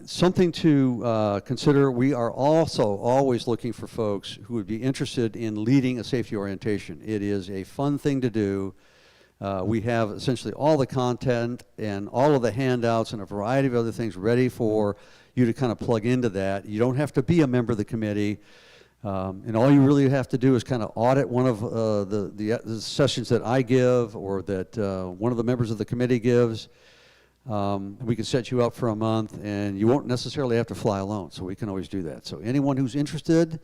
something to consider, we are also always looking for folks who would be interested in leading a safety orientation. It is a fun thing to do. We have essentially all the content and all of the handouts and a variety of other things ready for you to kind of plug into that. You don't have to be a member of the committee. And all you really have to do is kind of audit one of the sessions that I give or that one of the members of the committee gives. We can set you up for a month, and you won't necessarily have to fly alone, so we can always do that. So anyone who's interested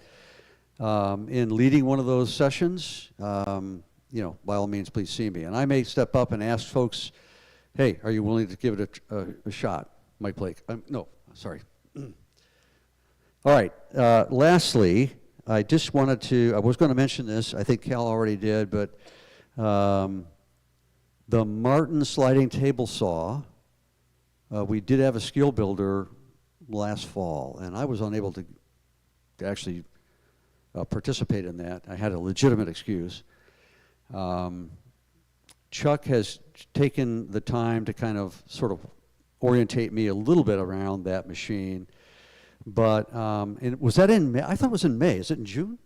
in leading one of those sessions, you know, by all means, please see me. And I may step up and ask folks, hey, are you willing to give it a shot? Mike Blake. No, sorry. All right, lastly, I just wanted to, I was going to mention this, I think Cal already did, but the Martin sliding table saw, we did have a skill builder last fall, and I was unable to actually participate in that. I had a legitimate excuse. Chuck has taken the time to kind of sort of orientate me a little bit around that machine. But was that in May? I thought it was in May. Is it in June?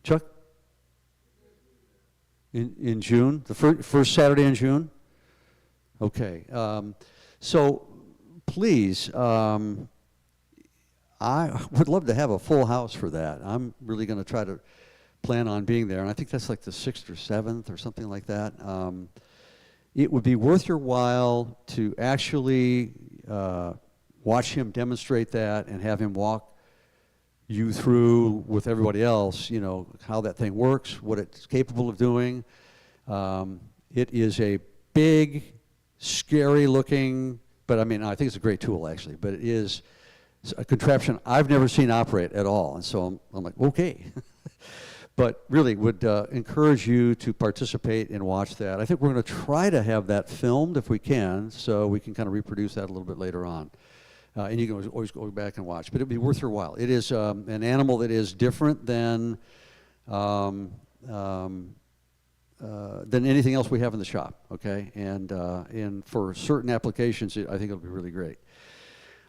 Chuck? In June, the first Saturday in June? Okay. So please, I would love to have a full house for that. I'm really going to try to plan on being there, and I think that's like the 6th or 7th or something like that. It would be worth your while to actually watch him demonstrate that and have him walk you through with everybody else, you know, how that thing works, what it's capable of doing. It is a big, scary looking, but I mean, I think it's a great tool actually, but it is a contraption I've never seen operate at all. And so I'm like, okay. But really would encourage you to participate and watch that. I think we're going to try to have that filmed if we can, so we can kind of reproduce that a little bit later on. And you can always go back and watch, but it'd be worth your while. It is an animal that is different than anything else we have in the shop, okay? And for certain applications, I think it'll be really great.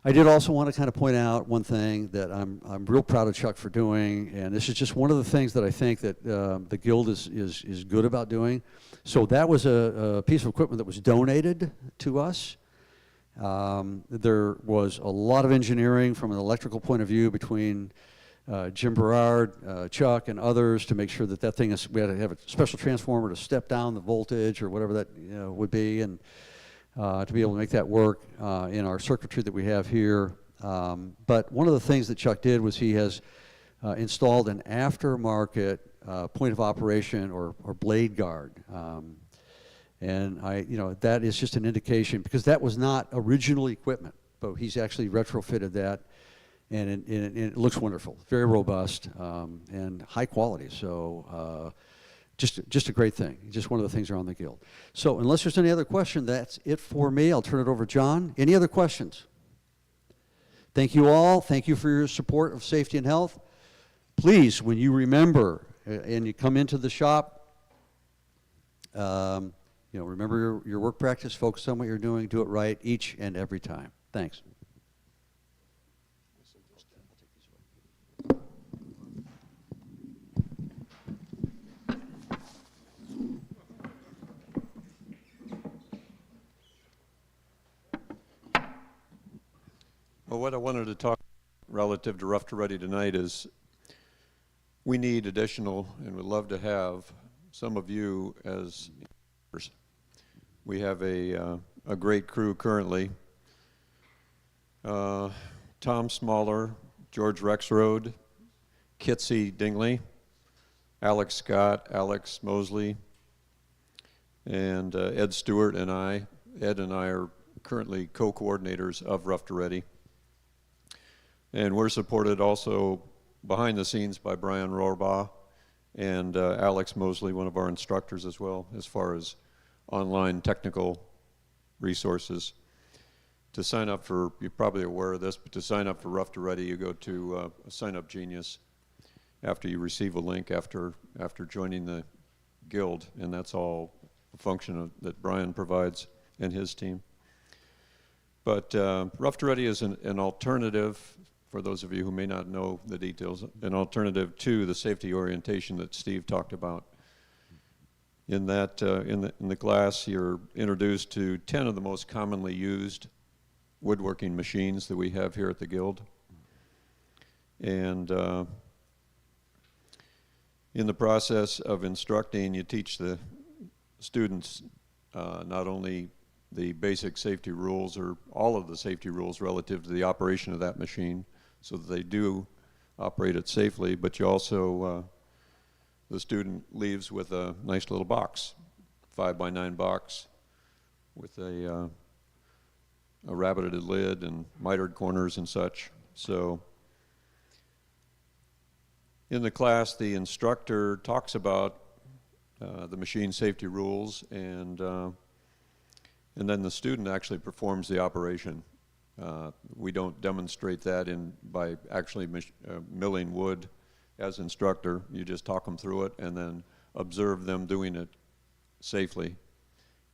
I did also want to kind of point out one thing that I'm real proud of Chuck for doing, and this is just one of the things that I think that the Guild is good about doing. So that was a piece of equipment that was donated to us. There was a lot of engineering from an electrical point of view between Jim Berard, Chuck, and others to make sure that that thing is, we had to have a special transformer to step down the voltage or whatever that would be, and to be able to make that work in our circuitry that we have here. But one of the things that Chuck did was he has installed an aftermarket point of operation or blade guard. And that is just an indication, because that was not original equipment, but he's actually retrofitted that, and it looks wonderful, very robust, and high quality. So just a great thing. Just one of the things around the Guild. So unless there's any other question, that's it for me. I'll turn it over to John. Any other questions? Thank you all. Thank you for your support of safety and health. Please, when you remember and you come into the shop, remember your work practice, focus on what you're doing, do it right each and every time. Thanks. Well, what I wanted to talk relative to Rough to Ready tonight is we need additional, and would love to have some of you as members. We have a great crew currently. Tom Smaller, George Rexroad, Kitsy Dingley, Alex Scott, Alex Mosley, and Ed Stewart and I. Ed and I are currently co-coordinators of Rough to Ready. And we're supported also behind the scenes by Brian RORABAUGH and Alex Mosley, one of our instructors as well, as far as online technical resources. To sign up for, you're probably aware of this, but to sign up for Rough to Ready, you go to Sign Up Genius after you receive a link after joining the Guild, and that's all a function that Brian provides and his team. But Rough to Ready is an alternative, for those of you who may not know the details, an alternative to the safety orientation that Steve talked about. In that, in the class, you're introduced to 10 of the most commonly used woodworking machines that we have here at the Guild. And in the process of instructing, you teach the students not only the basic safety rules, or all of the safety rules relative to the operation of that machine, so that they do operate it safely, but you also, the student leaves with a nice little box, 5x9 box with a rabbeted lid and mitered corners and such. So in the class, the instructor talks about the machine safety rules, and then the student actually performs the operation. We don't demonstrate that by actually milling wood as instructor. You just talk them through it and then observe them doing it safely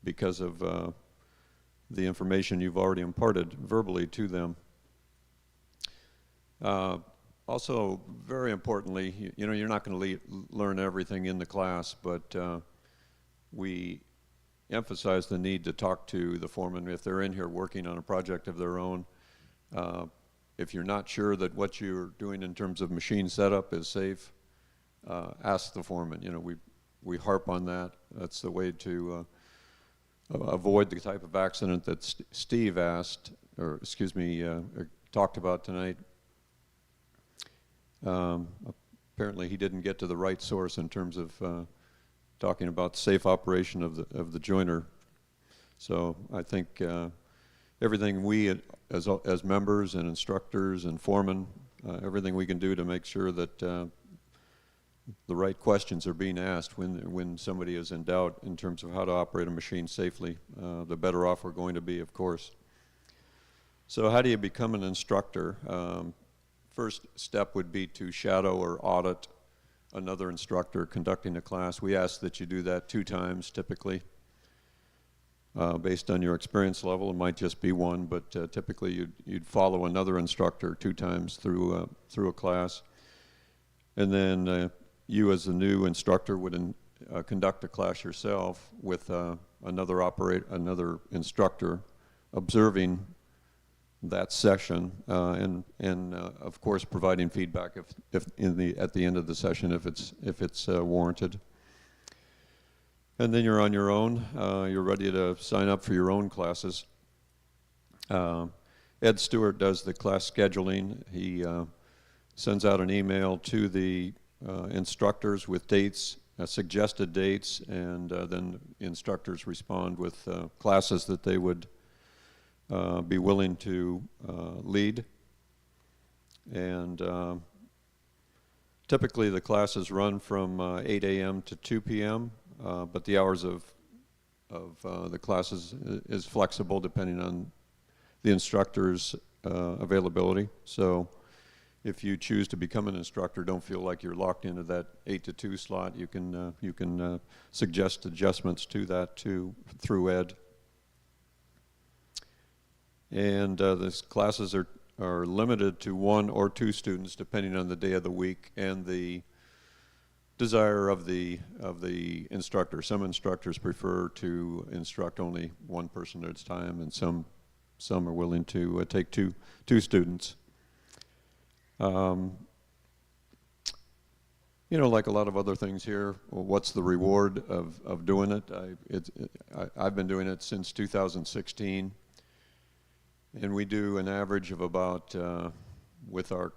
because of the information you've already imparted verbally to them. Also, very importantly, you're not going to learn everything in the class, but we emphasize the need to talk to the foreman if they're in here working on a project of their own. If you're not sure that what you're doing in terms of machine setup is safe, ask the foreman. You know, we harp on that. That's the way to avoid the type of accident that Steve asked, or excuse me, talked about tonight. Apparently he didn't get to the right source in terms of talking about safe operation of the joiner. So I think everything we as members and instructors and foremen, everything we can do to make sure that the right questions are being asked when somebody is in doubt in terms of how to operate a machine safely, the better off we're going to be, of course. So how do you become an instructor? First step would be to shadow or audit another instructor conducting a class. We ask that you do that 2 times typically. Based on your experience level, it might just be 1, but typically you'd follow another instructor 2 times through a class. And then you as the new instructor would conduct a class yourself with another instructor observing that session and of course providing feedback if at the end of the session if it's warranted. And then you're on your own. You're ready to sign up for your own classes. Ed Stewart does the class scheduling. He sends out an email to the instructors with dates, suggested dates, and then instructors respond with classes that they would be willing to lead. And typically the classes run from 8 a.m. to 2 p.m., but the hours of the classes is flexible depending on the instructor's availability. So if you choose to become an instructor, don't feel like you're locked into that 8 to 2 slot. You can suggest adjustments to that through Ed. And these classes are limited to 1 or 2 students depending on the day of the week and the desire of the instructor. Some instructors prefer to instruct only 1 person at a time, and some are willing to take two students. You know, like a lot of other things here, well, what's the reward of doing it? I've been doing it since 2016. And we do an average of about, with our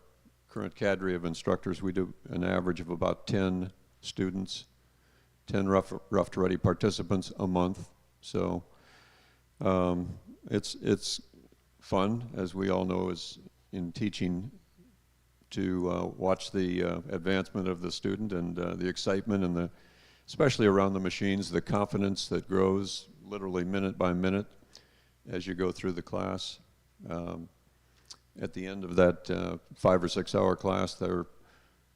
current cadre of instructors, we do an average of about 10 students, 10 rough to ready participants a month. So it's fun, as we all know, is in teaching, to watch the advancement of the student and the excitement and especially around the machines, the confidence that grows literally minute by minute as you go through the class. At the end of that 5 or 6 hour class, they're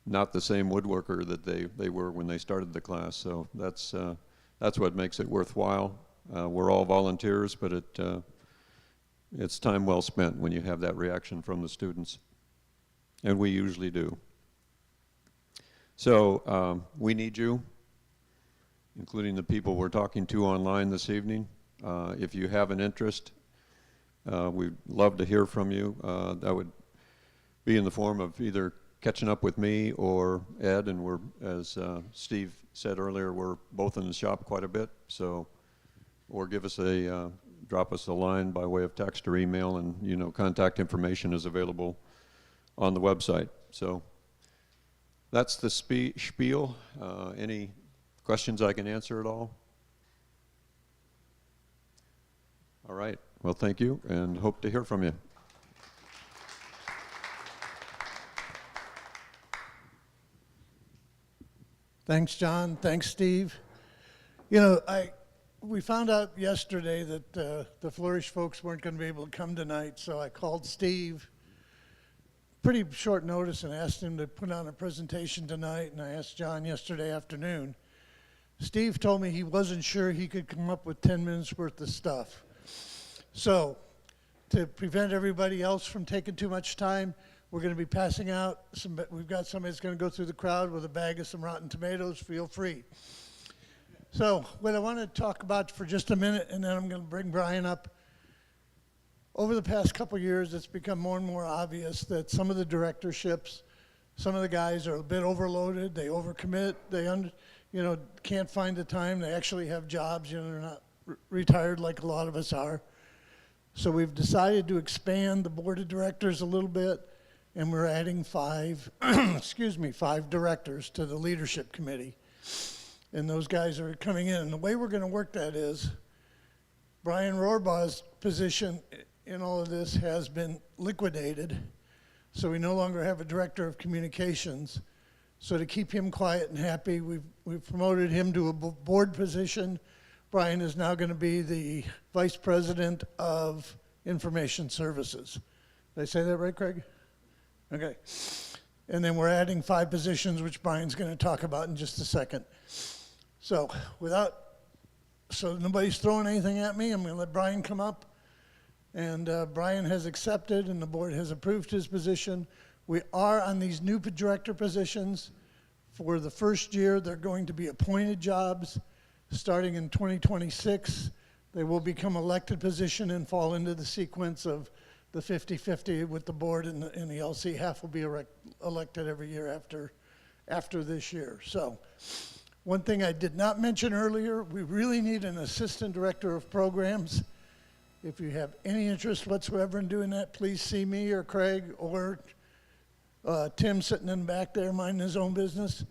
not the same woodworker that they were when they started the class. So that's what makes it worthwhile. We're all volunteers, but it's time well spent when you have that reaction from the students, and we usually do. So we need you, including the people we're talking to online this evening. If you have an interest, we'd love to hear from you. That would be in the form of either catching up with me or Ed, and we're, as Steve said earlier, we're both in the shop quite a bit, so, or drop us a line by way of text or email, and you know, contact information is available on the website. So that's the spiel. Any questions I can answer at all? All right. Well, thank you, and hope to hear from you. Thanks, John. Thanks, Steve. You know, we found out yesterday that the Flourish folks weren't going to be able to come tonight, so I called Steve pretty short notice and asked him to put on a presentation tonight, and I asked John yesterday afternoon. Steve told me he wasn't sure he could come up with 10 minutes worth of stuff. So, to prevent everybody else from taking too much time, we're going to be passing out we've got somebody that's going to go through the crowd with a bag of some rotten tomatoes. Feel free. So what I want to talk about for just a minute, and then I'm going to bring Brian up. Over the past couple of years, it's become more and more obvious that some of the directorships, some of the guys are a bit overloaded, they overcommit, they can't find the time, they actually have jobs, they're not retired like a lot of us are. So we've decided to expand the board of directors a little bit, and we're adding 5 directors to the leadership committee. And those guys are coming in. And the way we're going to work that is Brian RORABAUGH's position in all of this has been liquidated. So we no longer have a director of communications. So to keep him quiet and happy, we've promoted him to a board position. Brian is now going to be the vice president of information services. Did I say that right, Craig? Okay. And then we're adding 5 positions, which Brian's going to talk about in just a second. So nobody's throwing anything at me, I'm going to let Brian come up. And Brian has accepted, and the board has approved his position. We are on these new director positions. For the first year, they're going to be appointed jobs. Starting in 2026, they will become elected position and fall into the sequence of the 50-50 with the board and the LC. Half will be elected every year after this year. So one thing I did not mention earlier, we really need an assistant director of programs. If you have any interest whatsoever in doing that, please see me or Craig or Tim sitting in the back there minding his own business.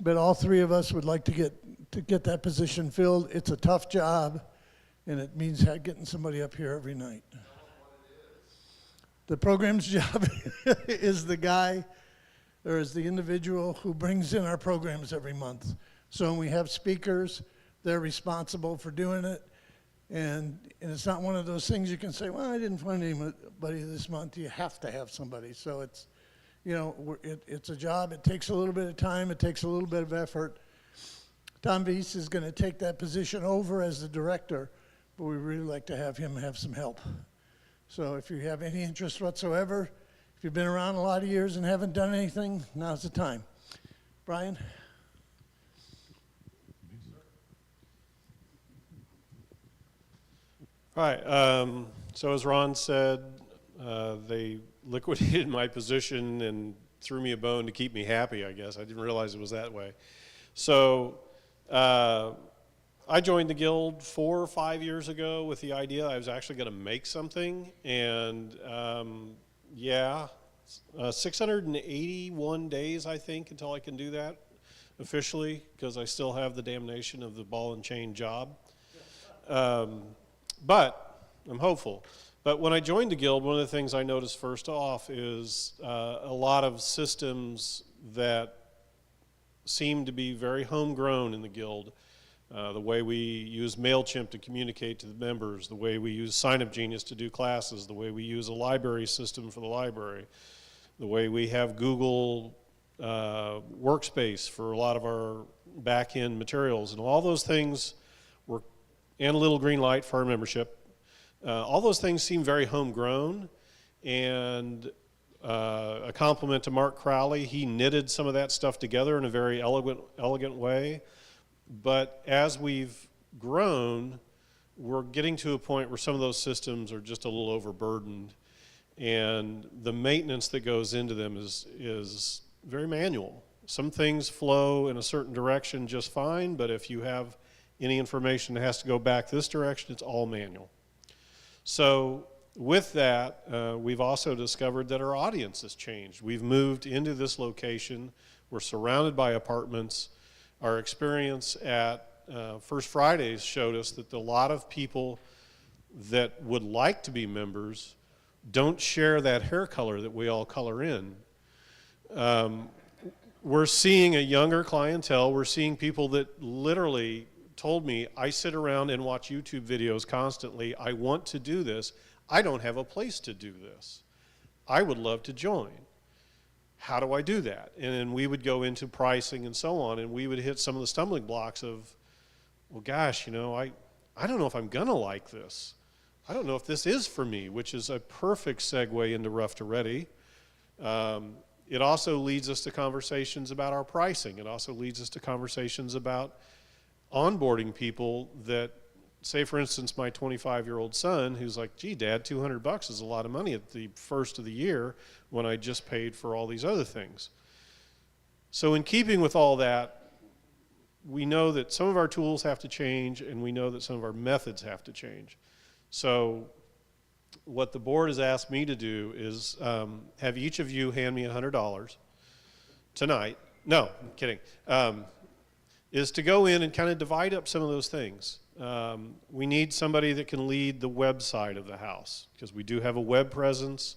But all 3 of us would like to get that position filled. It's a tough job, and it means getting somebody up here every night. The program's job is the guy, or is the individual who brings in our programs every month. So when we have speakers, they're responsible for doing it. And it's not one of those things you can say, well, I didn't find anybody this month. You have to have somebody. So it's, it's a job. It takes a little bit of time. It takes a little bit of effort. Tom Weiss is going to take that position over as the director, but we really like to have him have some help. So if you have any interest whatsoever, if you've been around a lot of years and haven't done anything, now's the time. Brian? All right, so as Ron said, they liquidated my position and threw me a bone to keep me happy, I guess. I didn't realize it was that way. So I joined the Guild 4 or 5 years ago with the idea I was actually going to make something. And 681 days, I think, until I can do that officially, because I still have the damnation of the ball and chain job. But I'm hopeful. But when I joined the Guild, one of the things I noticed first off is a lot of systems that seem to be very homegrown in the Guild. The way we use MailChimp to communicate to the members, the way we use SignUpGenius to do classes, the way we use a library system for the library, the way we have Google Workspace for a lot of our back-end materials, and all those things were, and a little green light for our membership. All those things seem very homegrown, and a compliment to Mark Crowley, he knitted some of that stuff together in a very elegant way. But as we've grown, we're getting to a point where some of those systems are just a little overburdened, and the maintenance that goes into them is very manual. Some things flow in a certain direction just fine, but if you have any information that has to go back this direction, it's all manual. So with that, we've also discovered that our audience has changed. We've moved into this location. We're surrounded by apartments. Our experience at First Fridays showed us that a lot of people that would like to be members don't share that hair color that we all color in. We're seeing a younger clientele. We're seeing people that literally told me, I sit around and watch YouTube videos constantly. I want to do this. I don't have a place to do this. I would love to join. How do I do that? And then we would go into pricing and so on, and we would hit some of the stumbling blocks of, well, gosh, you know, I don't know if I'm gonna like this. I don't know if this is for me, which is a perfect segue into Rough to Ready. It also leads us to conversations about our pricing. It also leads us to conversations about onboarding people that, say for instance, my 25-year-old son, who's like, gee, Dad, $200 is a lot of money at the first of the year when I just paid for all these other things. So in keeping with all that, we know that some of our tools have to change, and we know that some of our methods have to change. So what the board has asked me to do is have each of you hand me $100 tonight. No, I'm kidding. Is to go in and kind of divide up some of those things. We need somebody that can lead the website of the house, because we do have a web presence.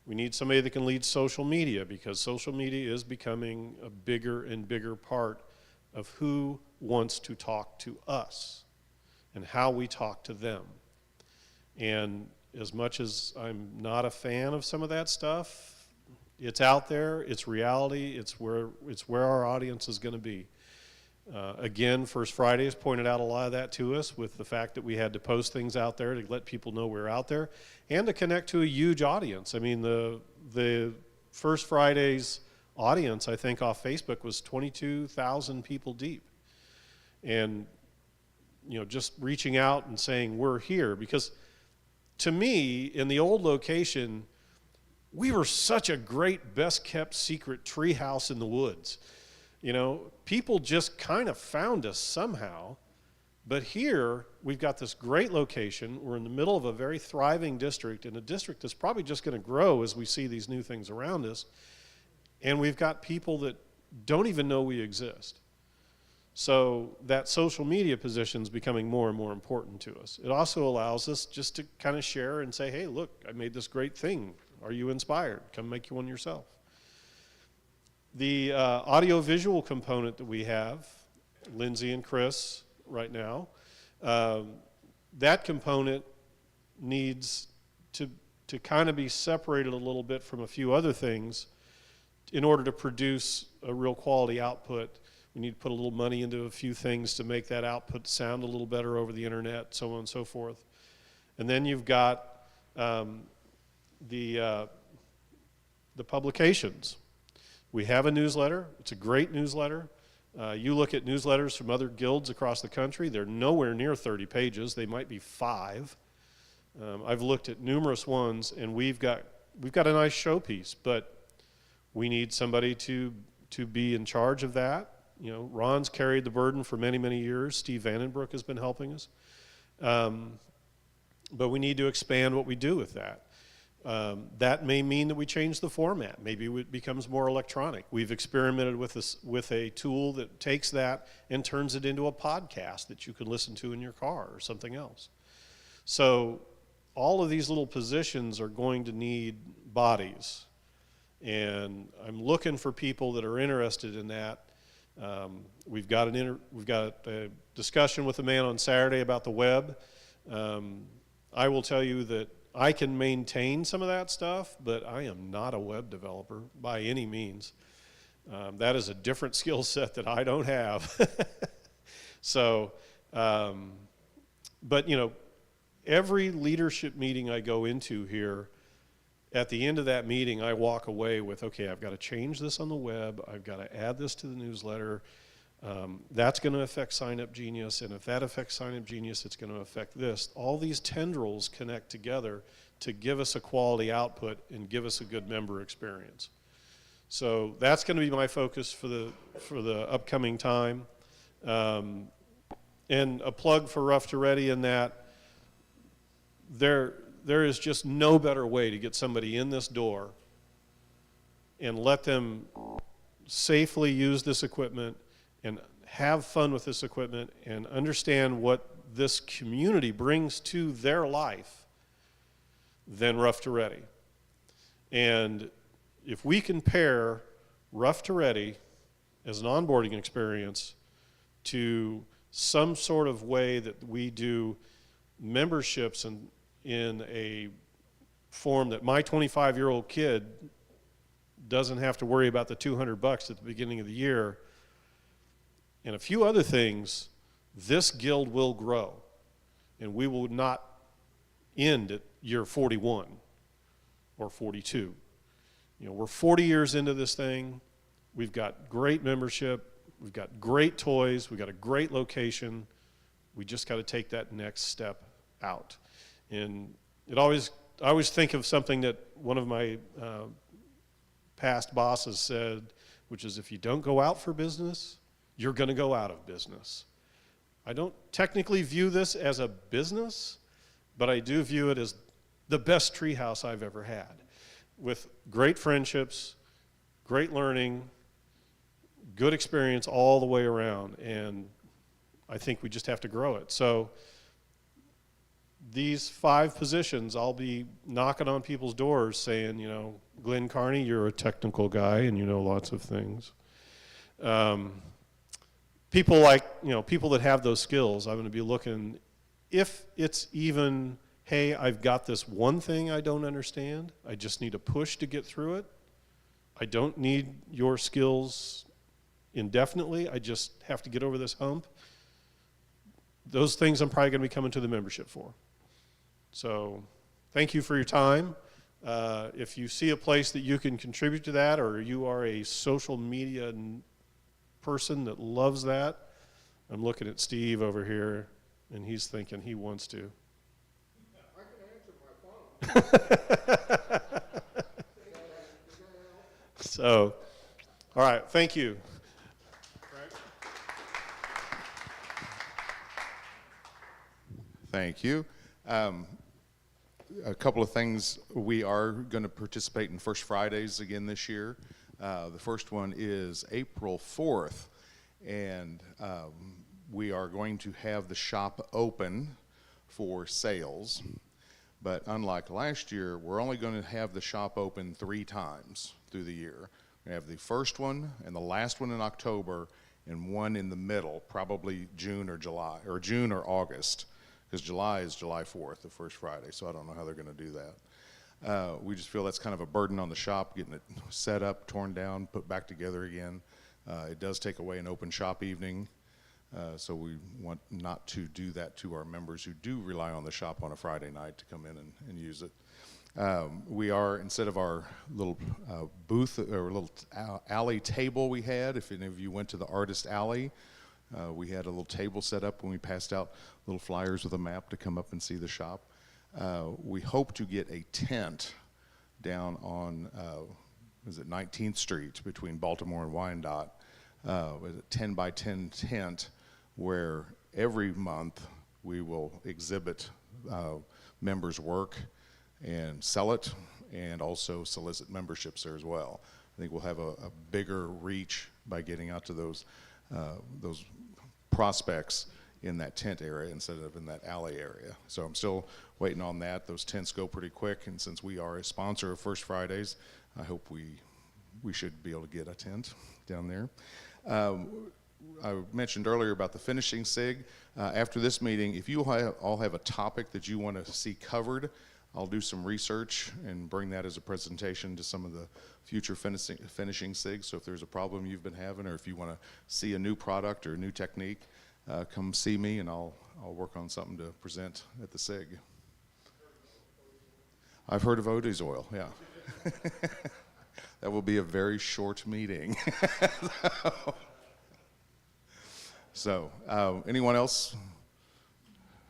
We need somebody that can lead social media, because social media is becoming a bigger and bigger part of who wants to talk to us and how we talk to them. And as much as I'm not a fan of some of that stuff, it's out there, it's reality, it's where our audience is going to be. Again, First Fridays pointed out a lot of that to us with the fact that we had to post things out there to let people know we're out there and to connect to a huge audience. I mean, the First Fridays audience, I think, off Facebook was 22,000 people deep. And, you know, just reaching out and saying we're here, because to me, in the old location, we were such a great, best-kept secret treehouse in the woods. You know, people just kind of found us somehow. But here, we've got this great location. We're in the middle of a very thriving district, and a district that's probably just going to grow as we see these new things around us. And we've got people that don't even know we exist. So that social media position is becoming more and more important to us. It also allows us just to kind of share and say, hey, look, I made this great thing. Are you inspired? Come make you one yourself. The audio-visual component that we have, Lindsay and Chris right now, that component needs to kind of be separated a little bit from a few other things in order to produce a real quality output. We need to put a little money into a few things to make that output sound a little better over the internet, so on and so forth. And then you've got the publications. We have a newsletter. It's a great newsletter. You look at newsletters from other guilds across the country, they're nowhere near 30 pages. They might be 5. I've looked at numerous ones, and we've got a nice showpiece, but we need somebody to be in charge of that. You know, Ron's carried the burden for many, many years. Steve Vandenbroek has been helping us. But we need to expand what we do with that. That may mean that we change the format. Maybe it becomes more electronic. We've experimented with a tool that takes that and turns it into a podcast that you can listen to in your car or something else. So all of these little positions are going to need bodies. And I'm looking for people that are interested in that. We've got a discussion with a man on Saturday about the web. I will tell you that I can maintain some of that stuff, but I am not a web developer by any means. That is a different skill set that I don't have. So, but you know, every leadership meeting I go into here, at the end of that meeting, I walk away with, okay, I've got to change this on the web. I've got to add this to the newsletter. That's going to affect Sign Up Genius, and if that affects Sign Up Genius, it's going to affect this. All these tendrils connect together to give us a quality output and give us a good member experience. So that's going to be my focus for the upcoming time. And a plug for Rough to Ready in that there is just no better way to get somebody in this door and let them safely use this equipment and have fun with this equipment and understand what this community brings to their life than Rough to Ready. And if we can pair Rough to Ready as an onboarding experience to some sort of way that we do memberships in a form that my 25-year-old kid doesn't have to worry about the $200 at the beginning of the year, and a few other things, this guild will grow, and we will not end at year 41 or 42. You know, we're 40 years into this thing. We've got great membership. We've got great toys. We've got a great location. We just got to take that next step out. And I always think of something that one of my past bosses said, which is if you don't go out for business, you're going to go out of business. I don't technically view this as a business, but I do view it as the best treehouse I've ever had, with great friendships, great learning, good experience all the way around, and I think we just have to grow it. So these 5 positions, I'll be knocking on people's doors saying, you know, Glenn Carney, you're a technical guy and you know lots of things. People like, you know, people that have those skills, I'm going to be looking, if it's even, hey, I've got this one thing I don't understand, I just need a push to get through it. I don't need your skills indefinitely, I just have to get over this hump. Those things I'm probably going to be coming to the membership for. So thank you for your time. If you see a place that you can contribute to that, or you are a social media person that loves that, I'm looking at Steve over here, and he's thinking he wants to. I can answer my phone. So, all right, thank you. Thank you. A couple of things. We are going to participate in First Fridays again this year. The first one is April 4th, and we are going to have the shop open for sales. But unlike last year, we're only going to have the shop open 3 times through the year. We have the first one and the last one in October, and one in the middle, probably June or July, or June or August, because July is July 4th, the first Friday, so I don't know how they're going to do that. We just feel that's kind of a burden on the shop, getting it set up, torn down, put back together again. It does take away an open shop evening, so we want not to do that to our members who do rely on the shop on a Friday night to come in and use it. We are, instead of our little booth or little alley table we had, if any of you went to the Artist Alley, we had a little table set up when we passed out little flyers with a map to come up and see the shop. We hope to get a tent down on, is it 19th Street between Baltimore and Wyandotte, with a 10 by 10 tent where every month we will exhibit members' work and sell it, and also solicit memberships there as well. I think we'll have a bigger reach by getting out to those prospects in that tent area instead of in that alley area. So I'm still waiting on that. Those tents go pretty quick, and since we are a sponsor of First Fridays, I hope we should be able to get a tent down there. I mentioned earlier about the finishing SIG. After this meeting, if you all have a topic that you want to see covered, I'll do some research and bring that as a presentation to some of the future finishing SIGs. So if there's a problem you've been having, or if you want to see a new product or a new technique, come see me and I'll work on something to present at the SIG. I've heard of Odie's oil, yeah. That will be a very short meeting. So, anyone else?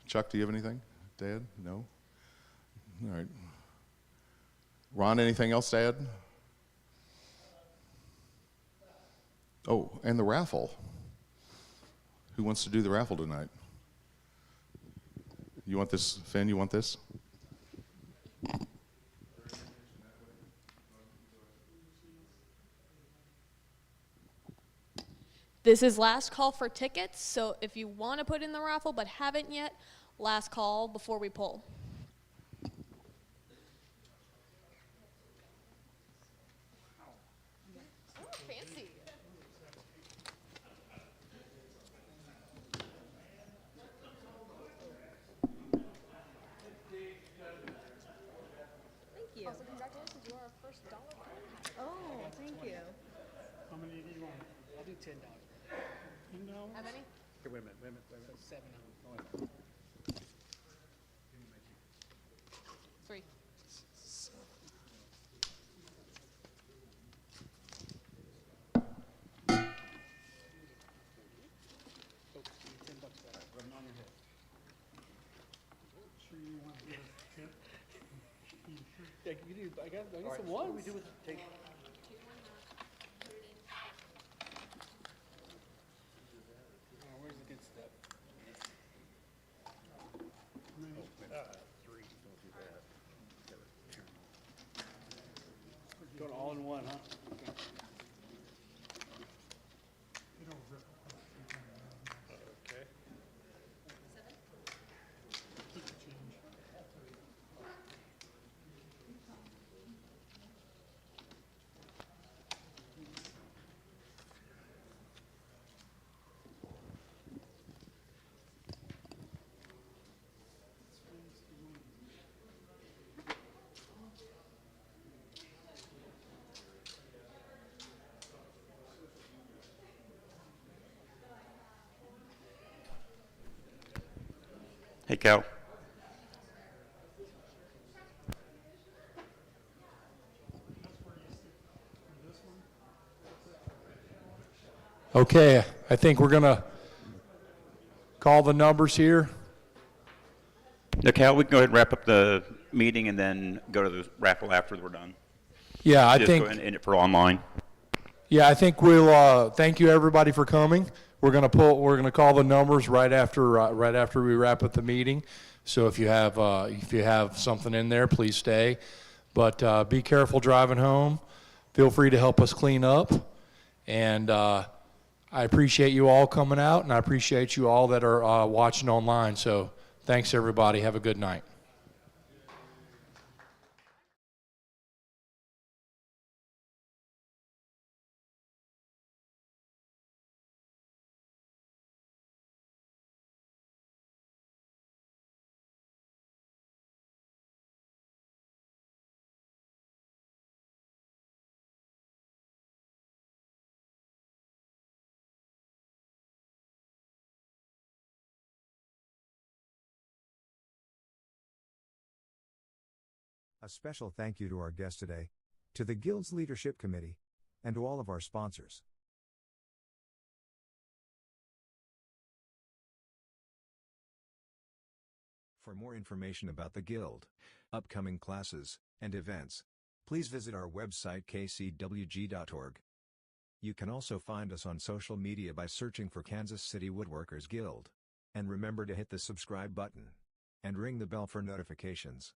Chuck, do you have anything? Dad? No? All right. Ron, anything else to add? Oh, and the raffle. Who wants to do the raffle tonight? You want this, Finn, you want this? This is last call for tickets, so if you want to put in the raffle but haven't yet, last call before we pull. Fancy. Thank you. Also, congratulations, you are our first dollar coin. Oh, thank you. How many do you want? I'll do $10. $10? How many? Here, wait a minute. So 7 of them. 3. I got some ones. Where's the good stuff? Going all in one, huh? Okay. Okay. Hey, Cal. Okay, I think we're going to call the numbers here. No, Cal, we can go ahead and wrap up the meeting and then go to the raffle after we're done. Yeah, I Just think. go ahead and end it for online. Yeah, I think we'll thank you everybody for coming. We're gonna call the numbers right after we wrap up the meeting. So if you have something in there, please stay. But be careful driving home. Feel free to help us clean up. And I appreciate you all coming out, and I appreciate you all that are watching online. So thanks everybody. Have a good night. A special thank you to our guest today, to the Guild's Leadership Committee, and to all of our sponsors. For more information about the Guild, upcoming classes, and events, please visit our website kcwg.org. You can also find us on social media by searching for Kansas City Woodworkers Guild. And remember to hit the subscribe button and ring the bell for notifications.